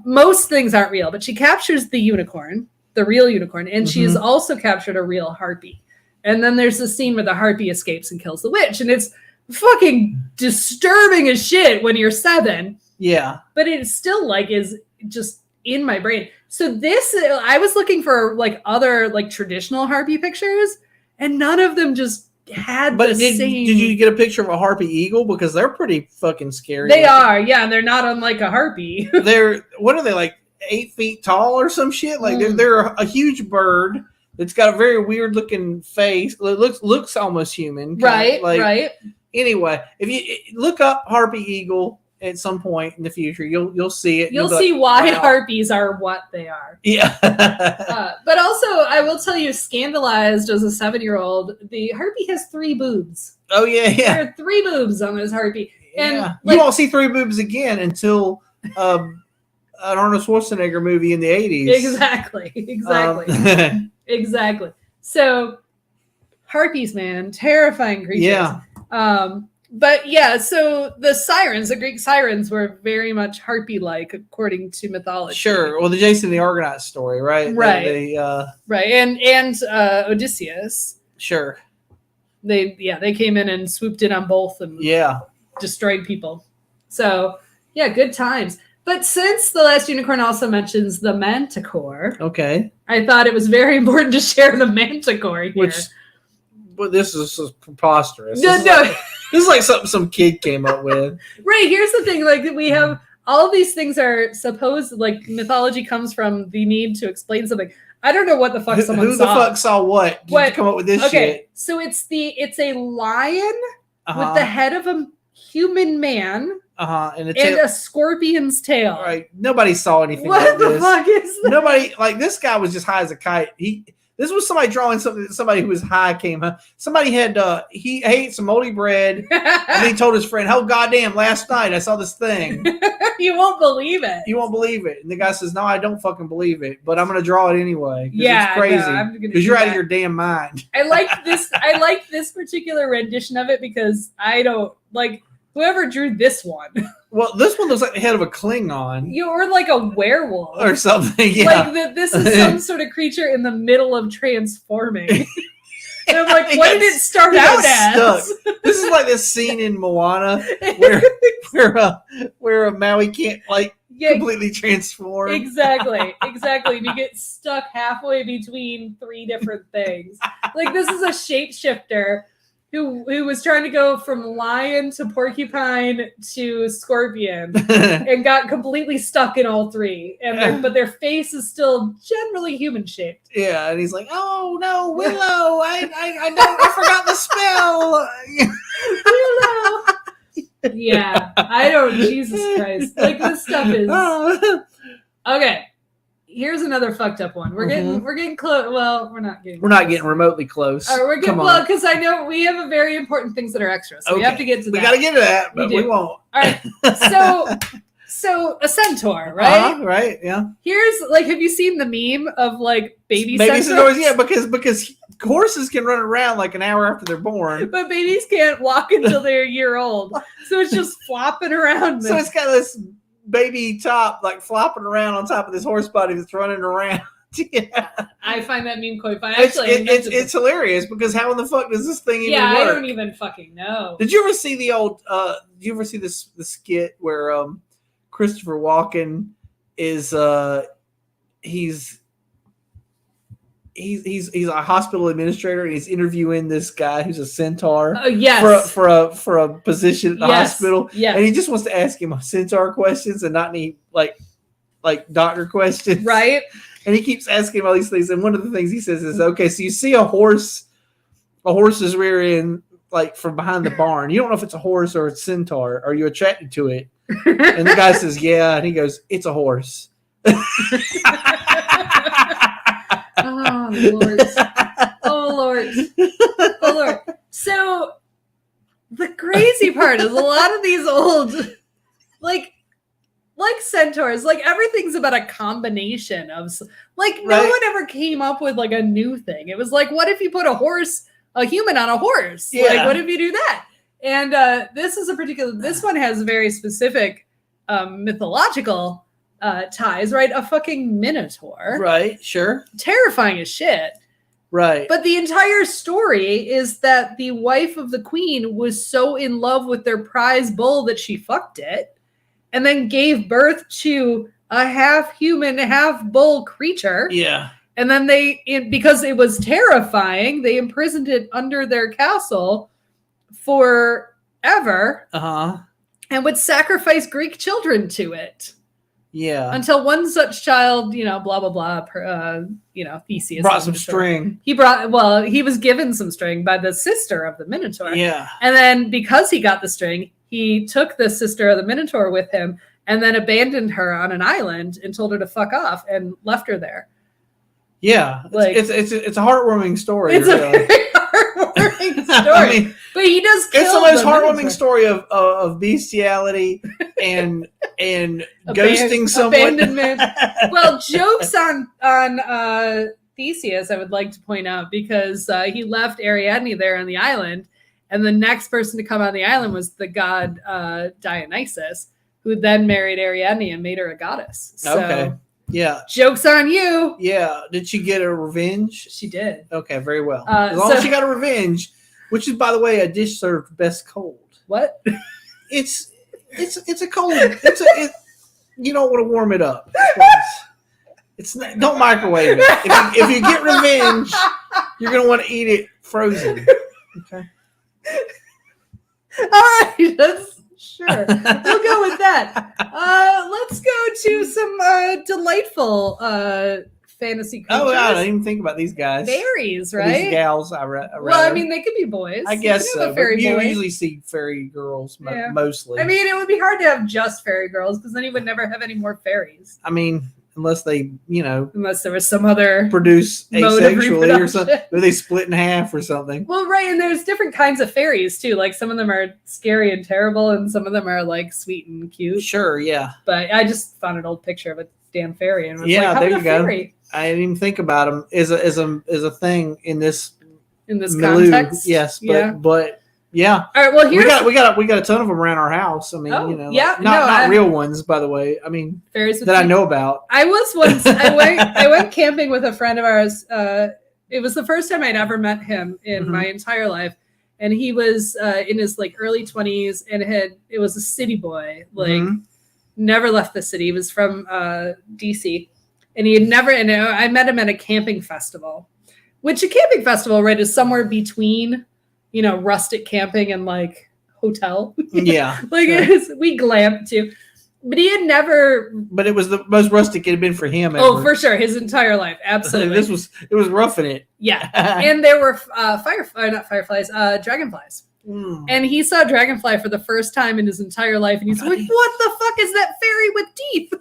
most things aren't real, but she captures the unicorn, the real unicorn, and she's also captured a real harpy. And then there's the scene where the harpy escapes and kills the witch, and it's fucking disturbing as shit when you're 7. Yeah. But it still like is just in my brain. So this, I was looking for like other like traditional harpy pictures, and none of them just had the same. Did you get a picture of a harpy eagle? Because they're pretty fucking scary. They are, yeah, and they're not unlike a harpy. What are they, like 8 feet tall or some shit? Like they're a huge bird that's got a very weird looking face. It looks almost human. Right, right. Anyway, if you look up harpy eagle at some point in the future, you'll see it. You'll see like, why harpies are what they are. Yeah. But also, I will tell you, scandalized as a 7-year-old, the harpy has 3 boobs. Oh yeah, yeah. There are 3 boobs on this harpy, and yeah. You won't see 3 boobs again until an Arnold Schwarzenegger movie in the 80s. Exactly. Exactly. So, harpies, man, terrifying creatures. Yeah. But yeah, so the sirens, the Greek sirens, were very much harpy-like, according to mythology. Sure. Well, the Jason the Argonaut story, right? Right. Right. And Odysseus. Sure. They came in and swooped in on both and destroyed people. So yeah, good times. But since The Last Unicorn also mentions the manticore, okay, I thought it was very important to share the manticore here. But this is preposterous. No. This is like something some kid came up with. Right. Here's the thing. Like, we have all of these things are supposed, like, mythology comes from the need to explain something. I don't know what the fuck someone saw. Who the fuck saw what? Did you come up with this shit? So it's a lion with the head of a human man. And a scorpion's tail. All right. Nobody saw anything what like the this. Fuck is that? Nobody, like, this guy was just high as a kite. This was somebody drawing something that somebody who was high came up. Somebody had, he ate some moldy bread, and he told his friend, oh, goddamn, last night I saw this thing. You won't believe it. You won't believe it. And the guy says, no, I don't fucking believe it, but I'm going to draw it anyway. Yeah. It's crazy. Because you're out of your damn mind. I like this particular rendition of it because I don't, like, whoever drew this one. Well, this one looks like the head of a Klingon. Or like a werewolf. Or something, yeah. Like, this is some sort of creature in the middle of transforming. And I'm like, what did it start out as? Stuck. This is like this scene in Moana where Maui can't, like, completely transform. Exactly. And you get stuck halfway between 3 different things. Like, this is a shapeshifter who was trying to go from lion to porcupine to scorpion and got completely stuck in all 3. But their face is still generally human shaped. Yeah, and he's like, "Oh no, Willow! I forgot the spell." Willow. Yeah, I don't. Jesus Christ! Like, this stuff is okay. Here's another fucked up one. We're getting close. Well, we're not getting remotely close. All right, we're getting well because I know we have a very important things that are extra, so we have to get to that. We got to get to that, but we won't. All right. So a centaur, right? Right. Yeah. Here's, like, have you seen the meme of, like, baby centaurs? Yeah, because horses can run around like an hour after they're born, but babies can't walk until they're a year old, so it's just flopping around. So it's got this baby top, like, flopping around on top of this horse body that's running around. Yeah. I find that meme quite funny. Actually, it's hilarious because how in the fuck does this thing even work? I don't even fucking know. Did you ever see the old? Did you ever see the skit where Christopher Walken is he's a hospital administrator and he's interviewing this guy who's a centaur for a position at the hospital. Yes. And he just wants to ask him centaur questions and not any like doctor questions. Right. And he keeps asking him all these things. And one of the things he says is, okay, so you see a horse's rear end, like, from behind the barn. You don't know if it's a horse or a centaur. Are you attracted to it? And the guy says, yeah. And he goes, it's a horse. Oh, Lord. So the crazy part is a lot of these old, like centaurs, like, everything's about a combination of, like, no one ever came up with, like, a new thing. It was like, what if you put a horse a human on a horse. Yeah. Like, what if you do that? And this one has very specific mythological ties, right? A fucking minotaur. Right, sure. Terrifying as shit. Right. But the entire story is that the wife of the queen was so in love with their prize bull that she fucked it and then gave birth to a half human, half bull creature. Yeah. And then because it was terrifying, they imprisoned it under their castle forever. Uh-huh. And would sacrifice Greek children to it. Yeah. Until one such child, blah, blah, blah, Theseus. Brought some string. He was given some string by the sister of the Minotaur. Yeah. And then because he got the string, he took the sister of the Minotaur with him and then abandoned her on an island and told her to fuck off and left her there. Yeah. Like, it's a heartwarming story. It's really. A very heartwarming story. I mean, but he does kill it's the most heartwarming story of bestiality and ghosting someone. Abandonment. Well, jokes on Theseus, I would like to point out, because he left Ariadne there on the island, and the next person to come on the island was the god Dionysus, who then married Ariadne and made her a goddess. So, okay. Yeah. Joke's on you. Yeah. Did she get a revenge? She did. Okay, very well. As long as she got a revenge, which is, by the way, a dish served best cold. What? It's a cold. You don't want to warm it up. It's not, don't microwave it. If you get revenge, you're gonna want to eat it frozen. Okay. All right. Sure. We'll go with that. Let's go to some delightful fantasy creatures. Oh, I didn't even think about these guys. Fairies, right? These gals, I well, I mean, they could be boys. I guess so. But you usually see fairy girls mostly. I mean, it would be hard to have just fairy girls because then you would never have any more fairies. I mean, unless they, unless there was some other produce asexually or something, or they split in half or something. Well, right, and there's different kinds of fairies too. Like some of them are scary and terrible, and some of them are like sweet and cute. Sure, yeah. But I just found an old picture of a damn fairy, and was like, how there you go. Fairy? I didn't even think about them as a thing in this context. Yes, but. Yeah. All right. Well, we got a ton of them around our house. I mean, not real ones, by the way. I mean, fairies that I know about. I was once. I went camping with a friend of ours. It was the first time I'd ever met him in my entire life, and he was in his early 20s, and it was a city boy, never left the city. He was from DC, and he had never. And I met him at a camping festival, which a camping festival, right, is somewhere between. Rustic camping and hotel. Yeah. We glamped too. But he had never. But it was the most rustic it had been for him ever. Oh, for sure. His entire life. Absolutely. It was roughing it. Yeah. And there were dragonflies. Mm. And he saw dragonfly for the first time in his entire life. And he's like, what the fuck is that fairy with teeth?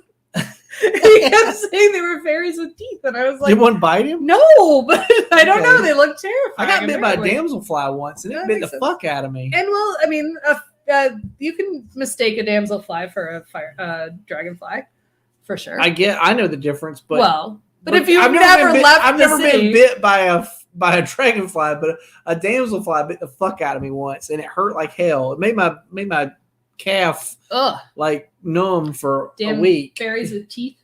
He kept saying they were fairies with teeth, and I was like, "Did one bite him?" No, but I don't know. They look terrifying. I got bit by a damselfly once, and it bit the fuck out of me. And well, I mean, you can mistake a damselfly for a dragonfly, for sure. I know the difference, but if you've never left, I've never been bit by a dragonfly, but a damselfly bit the fuck out of me once, and it hurt like hell. It made my calf numb for a week. Fairies with teeth.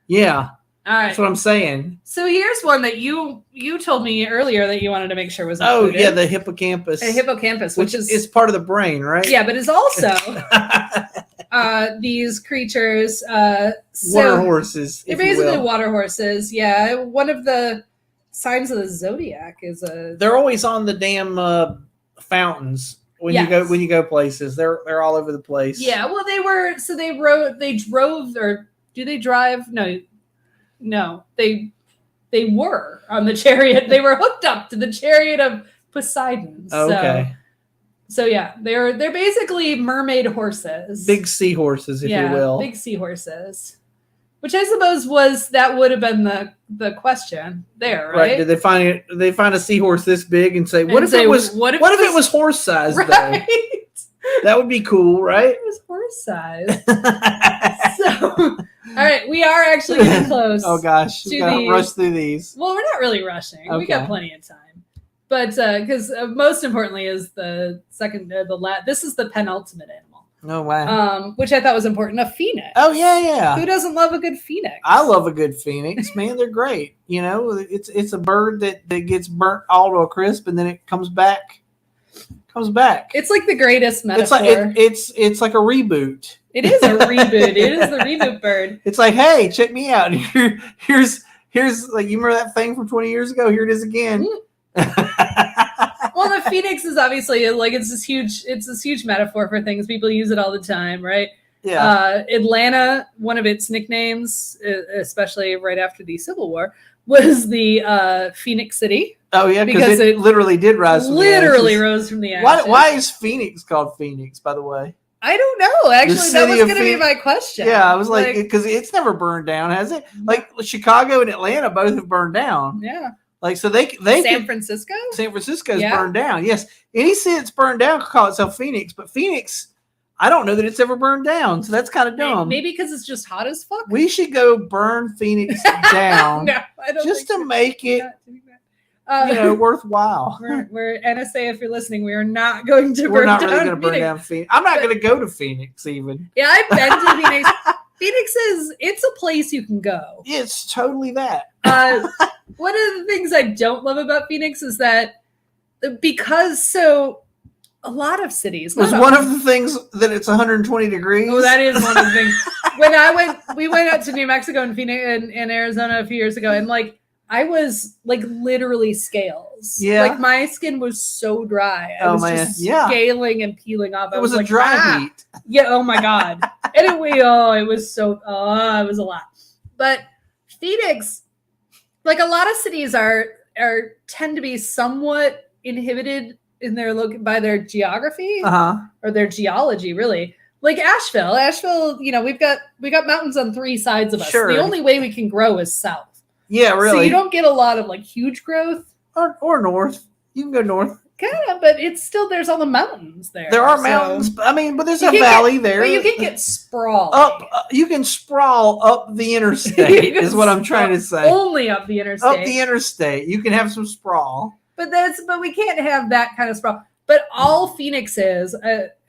Yeah. All right. That's what I'm saying. So here's one that you told me earlier that you wanted to make sure was included. Oh yeah, the hippocampus. A hippocampus, which is part of the brain, right? Yeah, but it's also these creatures. Water horses. They're basically water horses. Yeah, one of the signs of the zodiac is They're always on the damn fountains. When you go places, they're all over the place. Yeah, well, they drove, or do they drive? No, they were on the chariot. They were hooked up to the chariot of Poseidon. Okay. So yeah, they're basically mermaid horses, big seahorses, if you will, big seahorses. Which I suppose would have been the question there, right? Did they find a seahorse this big and say, what if it was horse size? Right. Though? That would be cool, right? It was horse size. So, all right, we are actually getting close. Oh gosh, we gotta rush through these. Well, we're not really rushing. Okay. We got plenty of time. But because most importantly is the second, this is the penultimate animal. Oh, wow. Which I thought was important. A phoenix. Oh, yeah. Who doesn't love a good phoenix? I love a good phoenix, man. They're great. You know, it's a bird that gets burnt all to a crisp and then it comes back. It's like the greatest metaphor. It's like a reboot. It is a reboot. It is the reboot bird. It's like, hey, check me out. Here's like, you remember that thing from 20 years ago? Here it is again. Well, the phoenix is obviously like it's this huge metaphor for things. People use it all the time, right? Yeah. Atlanta, one of its nicknames, especially right after the Civil War, was the Phoenix City. Oh yeah, because it literally did rise. Rose from the ashes. Why is Phoenix called Phoenix? By the way, I don't know. Actually, that was going to be my question. Yeah, I was like, because it's never burned down, has it? Like Chicago and Atlanta both have burned down. Yeah. Like, so they San Francisco's burned down. Yes. Any city that's burned down could call itself Phoenix, but Phoenix, I don't know that it's ever burned down. So that's kind of dumb. Maybe because it's just hot as fuck. We should go burn Phoenix down. No, I don't just to make it worthwhile. We're NSA, if you're listening, we are not going to We're not really going to burn down Phoenix. I'm not going to go to Phoenix even. Yeah, I've been to Phoenix. Phoenix it's a place you can go. It's totally that. One of the things I don't love about Phoenix is that a lot of cities. Was one of the things that it's 120 degrees? Oh, that is one of the things. We went out to New Mexico and Phoenix and Arizona a few years ago, and like I was like literally scales. Yeah. Like my skin was so dry. I was just scaling and peeling off. It was a dry heat. Yeah. Oh my God. And it was a lot. But Phoenix, like a lot of cities tend to be somewhat inhibited in their look by their geography or their geology, really. Like Asheville, we got mountains on three sides of us. Sure. The only way we can grow is south. Yeah, really. So you don't get a lot of like huge growth. Or north. You can go north. Kind of, but it's still, there's all the mountains there. There are mountains. But there's a valley there. But you can get sprawled. You can sprawl up the interstate is what I'm trying to say. Only up the interstate. Up the interstate. You can have some sprawl. But we can't have that kind of sprawl. But all Phoenix is,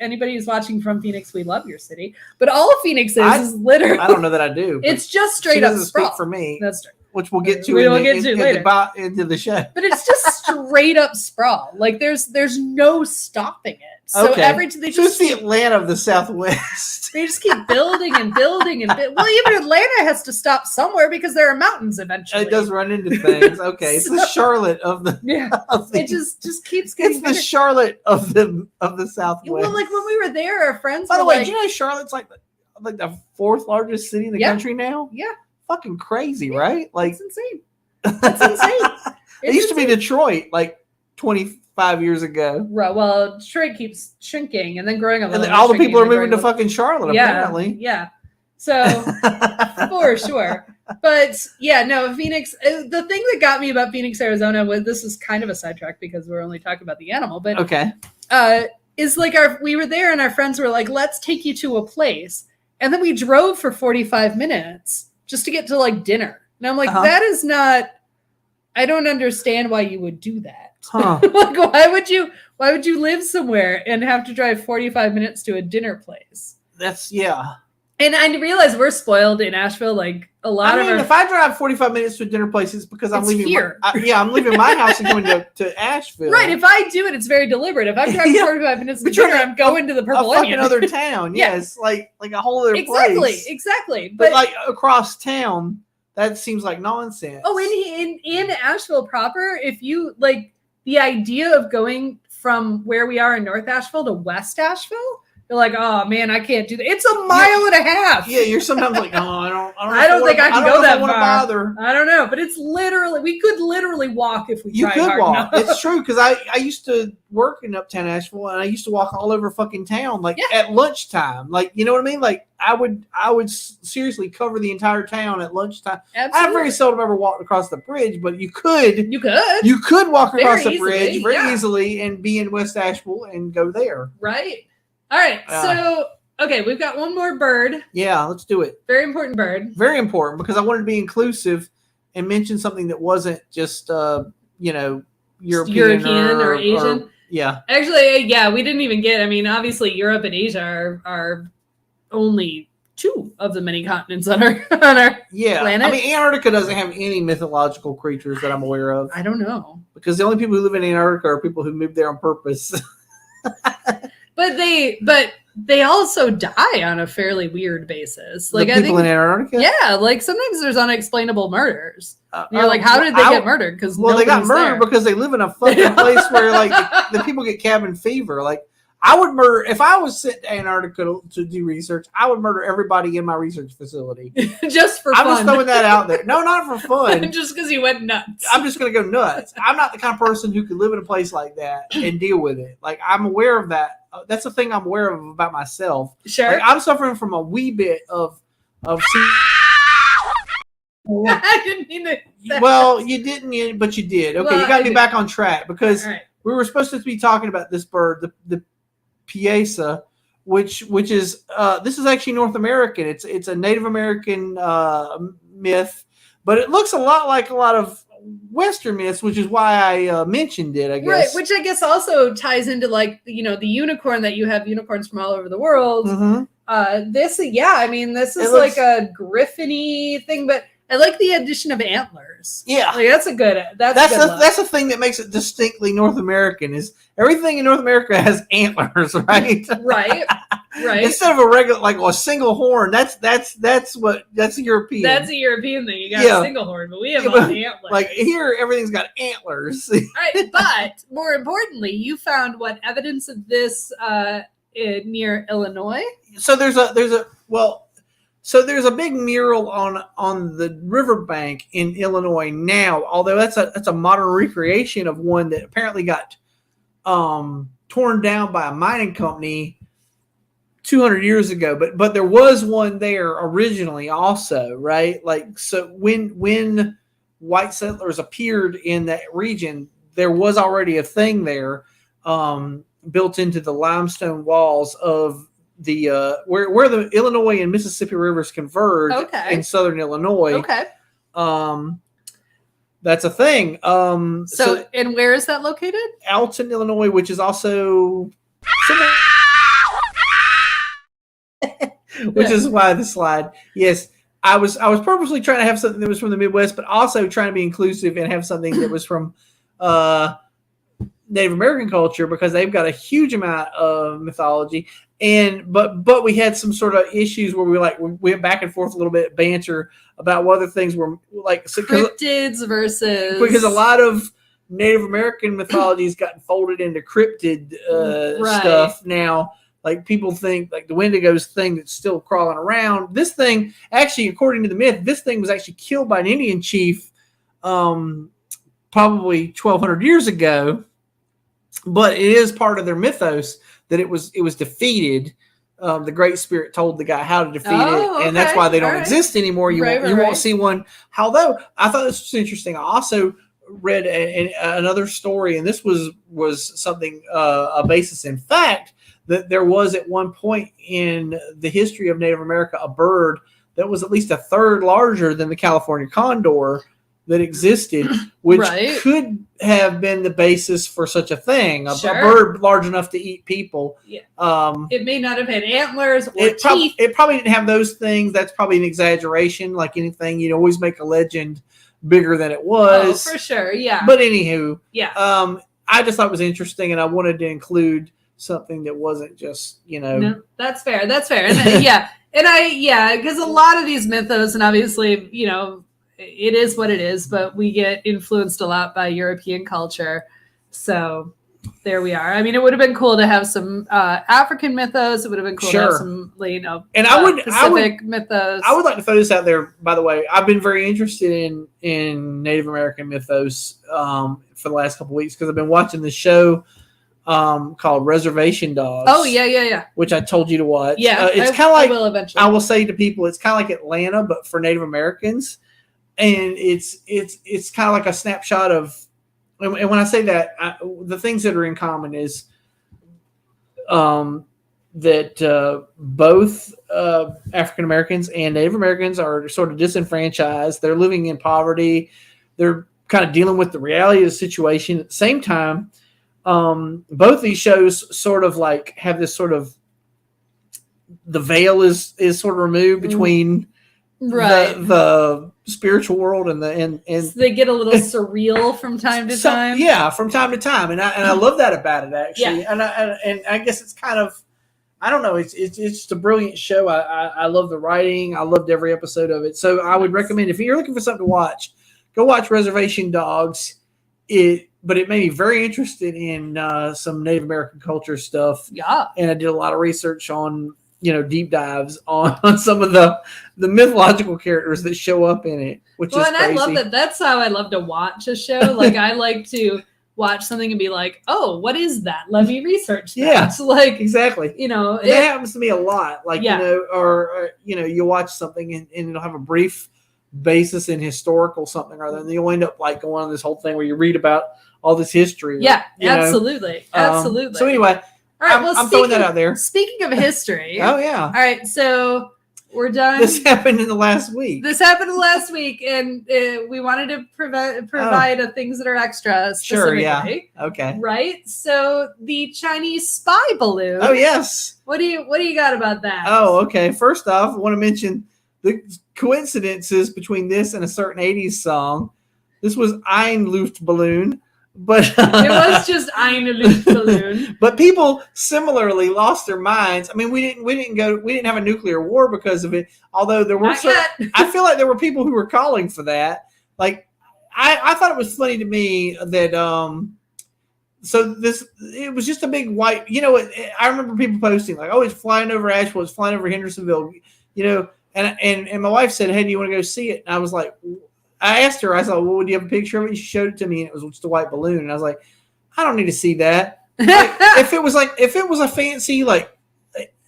anybody who's watching from Phoenix, we love your city. But all Phoenix is literally. I don't know that I do. It's just straight up sprawl. Speak for me. That's true. Which we'll get to later. Into the show. But it's just straight up sprawl. Like there's no stopping it. So it's the Atlanta of the Southwest. They just keep building and building and well, even Atlanta has to stop somewhere because there are mountains eventually. It does run into things. Okay, it's the Charlotte of the. Yeah, it just keeps getting. It's bigger. The Charlotte of the Southwest. Well, like when we were there, our friends. By the way, do you know Charlotte's like the fourth largest city in the country now? Yeah. Fucking crazy, right? Like it's insane. It's insane. It used to be Detroit like 25 years ago. Right. Well, Detroit keeps shrinking and then growing a little. And then all the people are moving to fucking Charlotte, apparently. Yeah. So for sure. But yeah, no, Phoenix. The thing that got me about Phoenix, Arizona, this is kind of a sidetrack because we're only talking about the animal, but okay. Is like we were there and our friends were like, let's take you to a place. And then we drove for 45 minutes just to get to like dinner. And I'm like, that is not, I don't understand why you would do that. Like, why would you live somewhere and have to drive 45 minutes to a dinner place? And I realize we're spoiled in Asheville. Like a lot if I drive 45 minutes to a dinner place, it's because I'm leaving here. I'm leaving my house and going to Asheville. Right. If I do it, it's very deliberate. If I'm driving 45 minutes to dinner, I'm going to the Purple Onion. Other town. Yes. Like a whole other place. Exactly. But like across town, that seems like nonsense. Oh, in Asheville proper, if you like the idea of going from where we are in North Asheville to West Asheville, you're like, oh man, I can't do that. It's a mile and a half. Yeah, you're sometimes like, no, I don't think I can go that far. Bother. I don't know, but it's literally, we could literally walk if we tried hard enough. You could walk. It's true because I used to work in Uptown Asheville and I used to walk all over fucking town, like at lunchtime. Like, you know what I mean? Like I would seriously cover the entire town at lunchtime. Absolutely. I very seldom ever walked across the bridge, but you could walk across the bridge very easily and be in West Asheville and go there. Right. All right, so, we've got one more bird. Yeah, let's do it. Very important bird. Very important because I wanted to be inclusive and mention something that wasn't just, European or Asian. Yeah. Actually, yeah, we didn't even get. I mean, obviously, Europe and Asia are only 2 of the many continents on our planet. I mean, Antarctica doesn't have any mythological creatures that I'm aware of. I don't know, because the only people who live in Antarctica are people who moved there on purpose. but they also die on a fairly weird basis. Like, the people in Antarctica? Yeah, like sometimes there's unexplainable murders. You're like, how did they get murdered? Because they got murdered because they live in a fucking place where like the people get cabin fever. Like, I would murder if I was sent to Antarctica to do research. I would murder everybody in my research facility just for fun. I'm just throwing that out there. No, not for fun. Just because you went nuts. I'm just gonna go nuts. I'm not the kind of person who could live in a place like that and deal with it. Like, I'm aware of that. That's the thing I'm aware of about myself. Sure, like, I'm suffering from a wee bit of. I didn't mean to. Well, you didn't, but you did. Okay, well, you got me back on track because we were supposed to be talking about this bird, the Piesa, which is this is actually North American. It's a Native American myth, but it looks a lot like a lot of Western myths, which is why I mentioned it. I guess right, which I guess also ties into like the unicorn that you have unicorns from all over the world. Mm-hmm. This is like a griffin-y thing, but I like the addition of antlers. Yeah, like that's a good the thing that makes it distinctly North American is everything in North America has antlers, right? right. Instead of a regular like a single horn, that's European. That's a European thing. You got a single horn, but we have all the antlers. Like here, everything's got antlers. All right, but more importantly, you found what evidence of this near Illinois? So there's a big mural on the riverbank in Illinois now, although that's a modern recreation of one that apparently got torn down by a mining company 200 years ago. But there was one there originally also, right? Like, so when white settlers appeared in that region, there was already a thing there built into the limestone walls of the where the Illinois and Mississippi rivers converge in southern Illinois. Okay. That's a thing. So and where is that located? Alton, Illinois, which is also which is why the slide. Yes, I was purposely trying to have something that was from the Midwest, but also trying to be inclusive and have something that was from Native American culture because they've got a huge amount of mythology. And but we had some sort of issues where we went back and forth a little bit, banter about what other things were like cryptids versus, because a lot of Native American mythology has gotten folded into cryptid stuff now. Like, people think like the Wendigo's thing that's still crawling around. This thing, actually, according to the myth, this thing was actually killed by an Indian chief probably 1,200 years ago. But it is part of their mythos that it was defeated. The Great Spirit told the guy how to defeat it, and that's why they don't exist anymore. You won't see one. Although I thought this was interesting. I also read another story, and this was something a basis in fact that there was at one point in the history of Native America a bird that was at least a third larger than the California condor that existed, which could have been the basis for such a thing. A bird large enough to eat people. Yeah. It may not have had antlers or teeth. It probably didn't have those things. That's probably an exaggeration. Like anything, you'd always make a legend bigger than it was. Oh, for sure, yeah. But anywho, yeah. I just thought it was interesting, and I wanted to include something that wasn't just, No, that's fair. And because a lot of these mythos, and obviously, it is what it is, but we get influenced a lot by European culture. So there we are. I mean, it would have been cool to have some African mythos. It would have been cool to have some, Pacific mythos. I would like to throw this out there, by the way. I've been very interested in Native American mythos for the last couple of weeks because I've been watching the show called Reservation Dogs. Oh, yeah. Which I told you to watch. Yeah, it's kind of like, I will eventually. I will say to people, it's kind of like Atlanta, but for Native Americans. And it's kind of like a snapshot of, and when I say that, the things that are in common is that both African Americans and Native Americans are sort of disenfranchised. They're living in poverty. They're kind of dealing with the reality of the situation. At the same time, both these shows sort of like have this sort of, the veil is sort of removed between the spiritual world and so they get a little surreal from time to time. Yeah, from time to time, and I love that about it actually. Yeah. And I guess it's kind of, I don't know, it's just a brilliant show. I love the writing. I loved every episode of it. So I would recommend, if you're looking for something to watch, go watch Reservation Dogs. But it made me very interested in some Native American culture stuff. Yeah, and I did a lot of research on, deep dives on some of the mythological characters that show up in it, which is crazy. I love that. That's how I love to watch a show. Like I like to watch something and be like, oh, what is that? Let me research that. Yeah, like exactly. That happens to me a lot. Like, or you watch something and it'll have a brief basis in historical something or other, and you'll end up like going on this whole thing where you read about all this history. Yeah, absolutely. So anyway, all right, I'm throwing that out there. Speaking of history. Oh yeah. All right, so we're done. This happened in the last week. And we wanted to provide things that are extra specifically. Sure, yeah. Okay. Right? So the Chinese spy balloon. Oh yes. What do you got about that? Oh, okay. First off, I want to mention the coincidences between this and a certain 80s song. This was Ein Luftballon. But it was just Ein Luftballon. But people similarly lost their minds. I mean, we didn't have a nuclear war because of it. Although there were I feel like there were people who were calling for that. Like I thought it was funny to me that it was just a big white. I remember people posting like, "Oh, it's flying over Asheville, it's flying over Hendersonville," and my wife said, "Hey, do you want to go see it?" And I was like, I asked her, I said, well, do you have a picture of it? She showed it to me, and it was just a white balloon. And I was like, I don't need to see that. Like, if it was a fancy,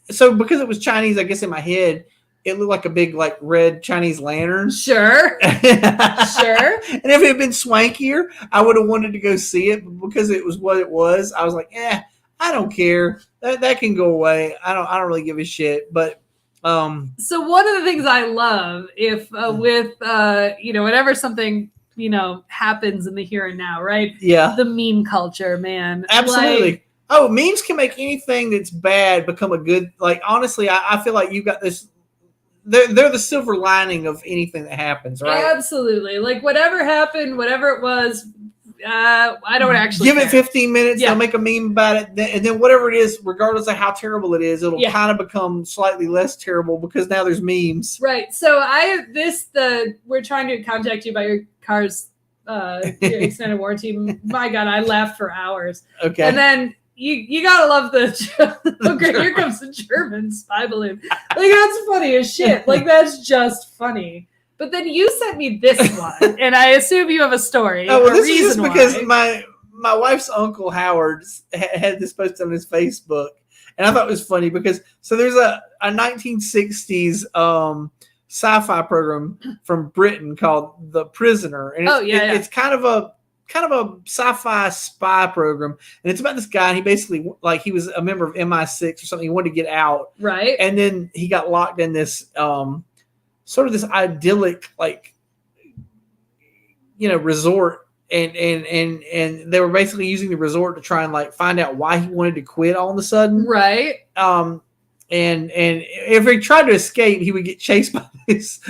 so because it was Chinese, I guess in my head, it looked like a big, red Chinese lantern. Sure. Sure. And if it had been swankier, I would have wanted to go see it. But because it was what it was, I was like, I don't care. That can go away. I don't really give a shit. But, so one of the things I love whenever something happens in the here and now, right? Yeah, the meme culture, man. Absolutely. Memes can make anything that's bad become a good. Like, honestly, I feel like you got this. They're the silver lining of anything that happens, right? Absolutely. Like whatever happened, whatever it was. I don't actually give it 15 minutes. They'll make a meme about it, and then whatever it is, regardless of how terrible it is, it'll kind of become slightly less terrible because now there's memes. Right. So we're trying to contact you about your car's your extended warranty. My God, I laughed for hours. Okay. And then you gotta love okay, here comes the German spy balloon. Like that's funny as shit. Like that's just funny. But then you sent me this one, and I assume you have a story. Oh, well, this is just because my wife's uncle Howard had this posted on his Facebook, and I thought it was funny because there's a 1960s sci-fi program from Britain called The Prisoner, and it's kind of a sci-fi spy program, and it's about this guy. And he basically he was a member of MI6 or something. He wanted to get out, right? And then he got locked in this. Sort of this idyllic, resort, and they were basically using the resort to try and find out why he wanted to quit all of a sudden, right? And if he tried to escape, he would get chased by this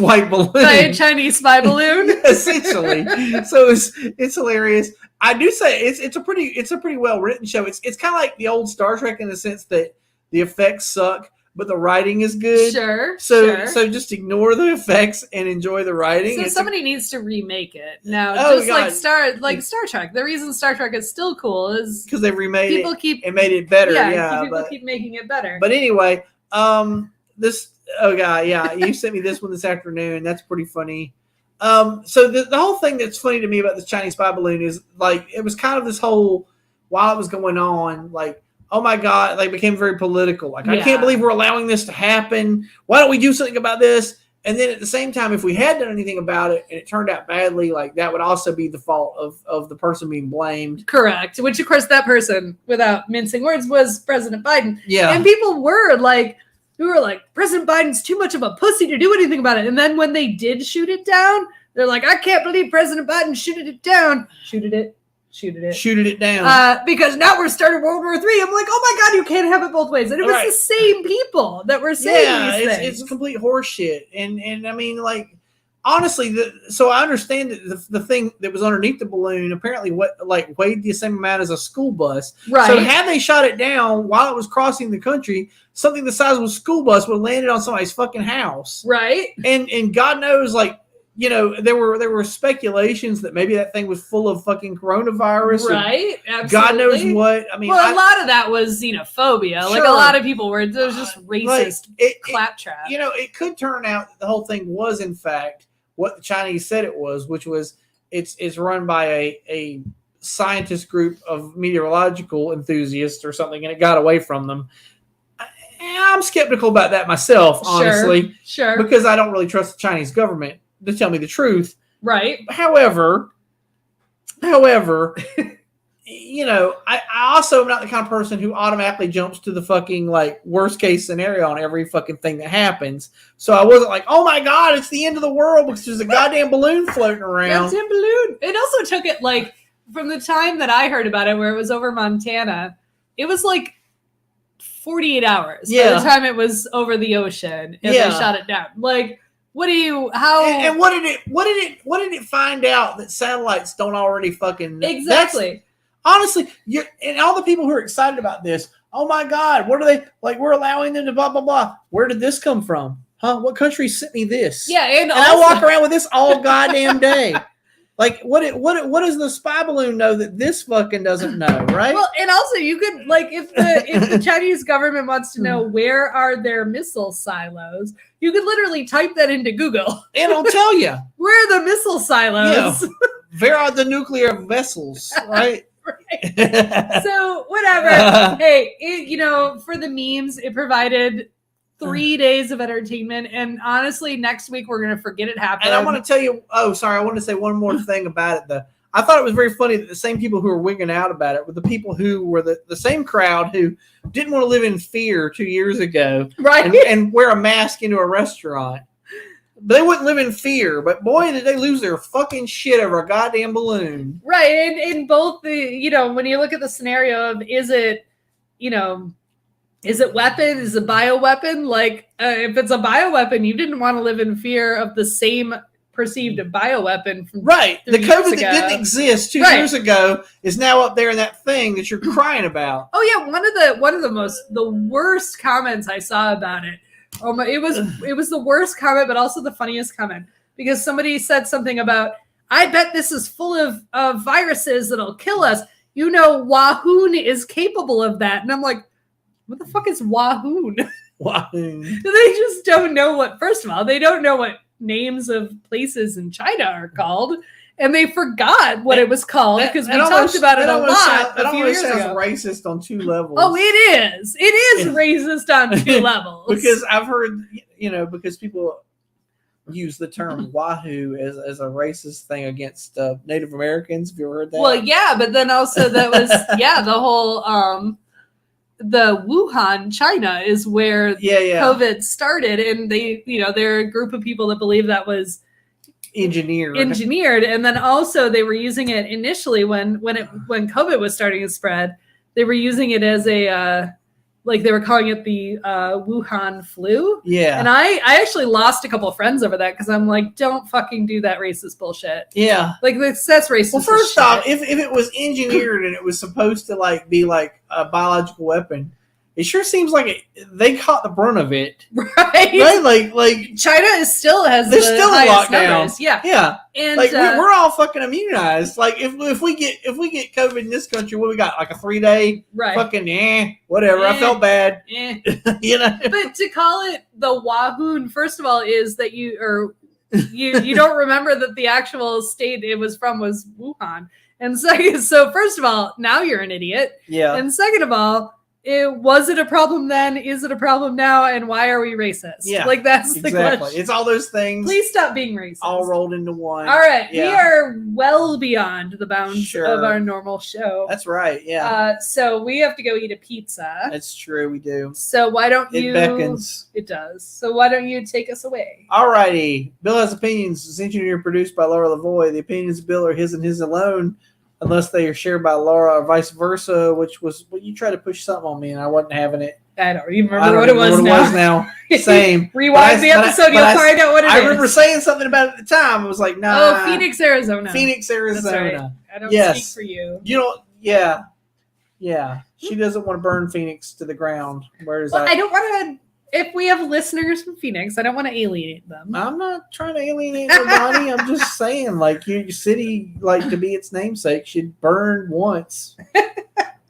white balloon, by a Chinese spy balloon, essentially. So it's hilarious. I do say it's a pretty well written show. It's kind of like the old Star Trek in the sense that the effects suck, but the writing is good. Sure. So just ignore the effects and enjoy the writing. So somebody needs to remake it now. Oh, just Star Trek. The reason Star Trek is still cool is because they remade it and made it better. People keep making it better. But anyway, you sent me this one this afternoon. That's pretty funny. So the whole thing that's funny to me about the Chinese spy balloon is it was kind of this whole while it was going on, oh my God, became very political. I can't believe we're allowing this to happen. Why don't we do something about this? And then at the same time, if we had done anything about it and it turned out badly, that would also be the fault of the person being blamed. Correct. Which, of course, that person, without mincing words, was President Biden. Yeah. And people were President Biden's too much of a pussy to do anything about it. And then when they did shoot it down, They're like, I can't believe President Biden shooted it down. Shooted it down. Because now we're starting World War III. I'm like, oh my God, you can't have it both ways. And it was the same people that were saying these things. It's complete horseshit. And I mean, like, honestly, so I understand that the thing that was underneath the balloon apparently weighed the same amount as a school bus. Right. So had they shot it down while it was crossing the country, something the size of a school bus would have landed on somebody's fucking house. Right. And God knows, like, you know, there were speculations that maybe that thing was full of fucking coronavirus. Right. Absolutely. God knows what. I mean, a lot of that was xenophobia. Sure. Like, a lot of people were just racist claptrap. You know, it could turn out that the whole thing was, in fact, what the Chinese said it was, which was it's run by a scientist group of meteorological enthusiasts or something, and it got away from them. I'm skeptical about that myself, honestly. Sure. Because I don't really trust the Chinese government to tell me the truth. Right. However, you know, I also am not the kind of person who automatically jumps to the fucking, like, worst case scenario on every fucking thing that happens. So I wasn't like, oh my God, it's the end of the world because there's a goddamn balloon floating around. Goddamn balloon. It also took it, like, from the time that I heard about it, where it was over Montana, it was like 48 hours by the time it was over the ocean and they shot it down. Like, what did it find out that satellites don't already fucking know? Exactly. Honestly, and all the people who are excited about this, oh my God, what are they, like, we're allowing them to blah, blah, blah. Where did this come from? Huh? What country sent me this? Yeah, and I walk around with this all goddamn day. Like, what does the spy balloon know that this fucking doesn't know, right? Well, and also you could, like, if the Chinese government wants to know where are their missile silos, you could literally type that into Google. And it'll tell you. Where are the missile silos? Yeah. Where are the nuclear vessels, right? Right. So, whatever. Hey, you know, for the memes, it provided 3 days of entertainment, and honestly, next week we're gonna forget it happened. And I want to tell you, I want to say one more thing about it. I thought it was very funny that the same people who were wigging out about it were the people who were the same crowd who didn't want to live in fear 2 years ago, right? And wear a mask into a restaurant. They wouldn't live in fear, but boy, did they lose their fucking shit over a goddamn balloon. Right, and in both the, you know, when you look at the scenario of is it weapon? Is it bioweapon? Like, if it's a bioweapon, you didn't want to live in fear of the same perceived bioweapon from the COVID that didn't exist 2 years ago is now up there in that thing that you're crying about. Oh yeah, one of the worst comments I saw about it. It was the worst comment, but also the funniest comment, because somebody said something about, I bet this is full of viruses that'll kill us. You know, Wahoon is capable of that, and I'm like, what the fuck is Wahoon? Wahoon. They just don't know what. First of all, they don't know what names of places in China are called, and they forgot what it was called because we talked about it a lot a few years ago. Racist on two levels. Oh, it is. It is racist on two levels. Because I've heard, you know, because people use the term Wahoo as a racist thing against Native Americans. Have you ever heard that? Well, yeah, but then also that was the whole the Wuhan, China is where COVID started, and they're a group of people that believe that was engineered, and then also they were using it initially when COVID was starting to spread. They were using it as a they were calling it the Wuhan flu. Yeah, and I actually lost a couple of friends over that because I'm like, don't fucking do that racist bullshit. Yeah, like that's racist. Well, first off, if it was engineered and it was supposed to be like a biological weapon, it sure seems like they caught the brunt of it, right? Like China still has lockdown. Numbers. Yeah, and we're all fucking immunized. Like if we get COVID in this country, what we got? Like a 3-day fucking whatever. I felt bad, you know. But to call it the Wahoon, first of all, is that you don't remember that the actual state it was from was Wuhan, and second, so first of all, now you're an idiot. Yeah, and second of all, Was it a problem then? Is it a problem now? And why are we racist? Yeah, like that's the question. It's all those things. Please stop being racist. All rolled into one. All right, we are well beyond the bounds Sure. of our normal show. That's right. Yeah. So we have to go eat a pizza. That's true. We do. So why don't you? It beckons. It does. So why don't you take us away? All righty. Bill Has Opinions is engineered and produced by Laura Lavoie. The opinions of Bill are his and his alone, unless they are shared by Laura or vice versa, which was when you tried to push something on me and I wasn't having it. I don't even remember what it was now. Same. Rewind the episode, you'll find out what it is. I remember saying something about it at the time. I was like, nah. Oh, Phoenix, Arizona. Phoenix, Arizona. That's right. I don't speak for you. You know, yeah. Yeah. She doesn't want to burn Phoenix to the ground. Whereas I don't want to. If we have listeners from Phoenix, I don't want to alienate them. I'm not trying to alienate anybody. I'm just saying, like, your city, like, to be its namesake, should burn once,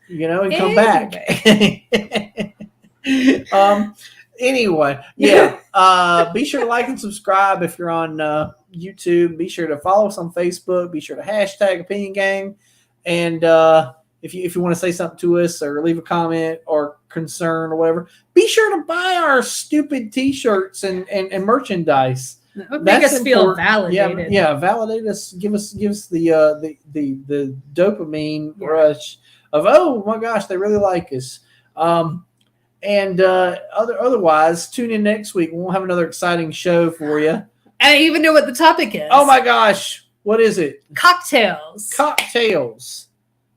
and come back. Anyway, yeah. Be sure to like and subscribe if you're on YouTube. Be sure to follow us on Facebook. Be sure to hashtag Opinion Gang. And if you want to say something to us or leave a comment or concern or whatever, be sure to buy our stupid T-shirts and merchandise. That would make us feel validated. Yeah, validate us. Give us the dopamine rush of, oh my gosh, they really like us. Otherwise, tune in next week. We'll have another exciting show for you. I even know what the topic is. Oh my gosh, what is it? Cocktails.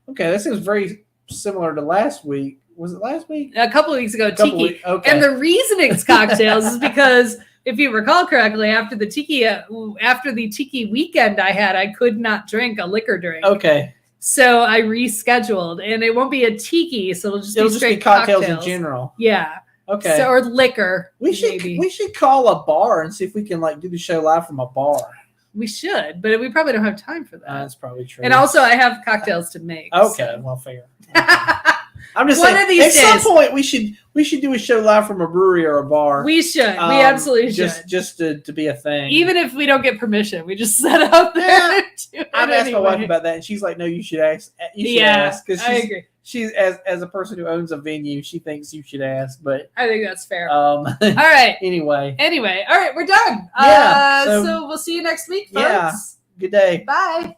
Okay, that seems very similar to last week. Was it last week? A couple of weeks ago, tiki. Okay. And the reason it's cocktails is because, if you recall correctly, after the tiki weekend I had, I could not drink a liquor drink. Okay. So I rescheduled, and it won't be a tiki, so it'll just be straight cocktails in general. Yeah. Okay. So, or liquor. We should call a bar and see if we can do the show live from a bar. We should, but we probably don't have time for that. That's probably true. And also, I have cocktails to make. Okay, so. well, fair. Okay. I'm just saying. One of these days, some point, we should do a show live from a brewery or a bar. We should. We absolutely should. Just to be a thing. Even if we don't get permission, we just set up there. Yeah. I've asked my wife about that, and she's like, "No, you should ask. You should ask." Because I agree. She's as a person who owns a venue, she thinks you should ask. But I think that's fair. All right. Anyway, all right, we're done. Yeah. So we'll see you next week, folks. Yeah. Good day. Bye.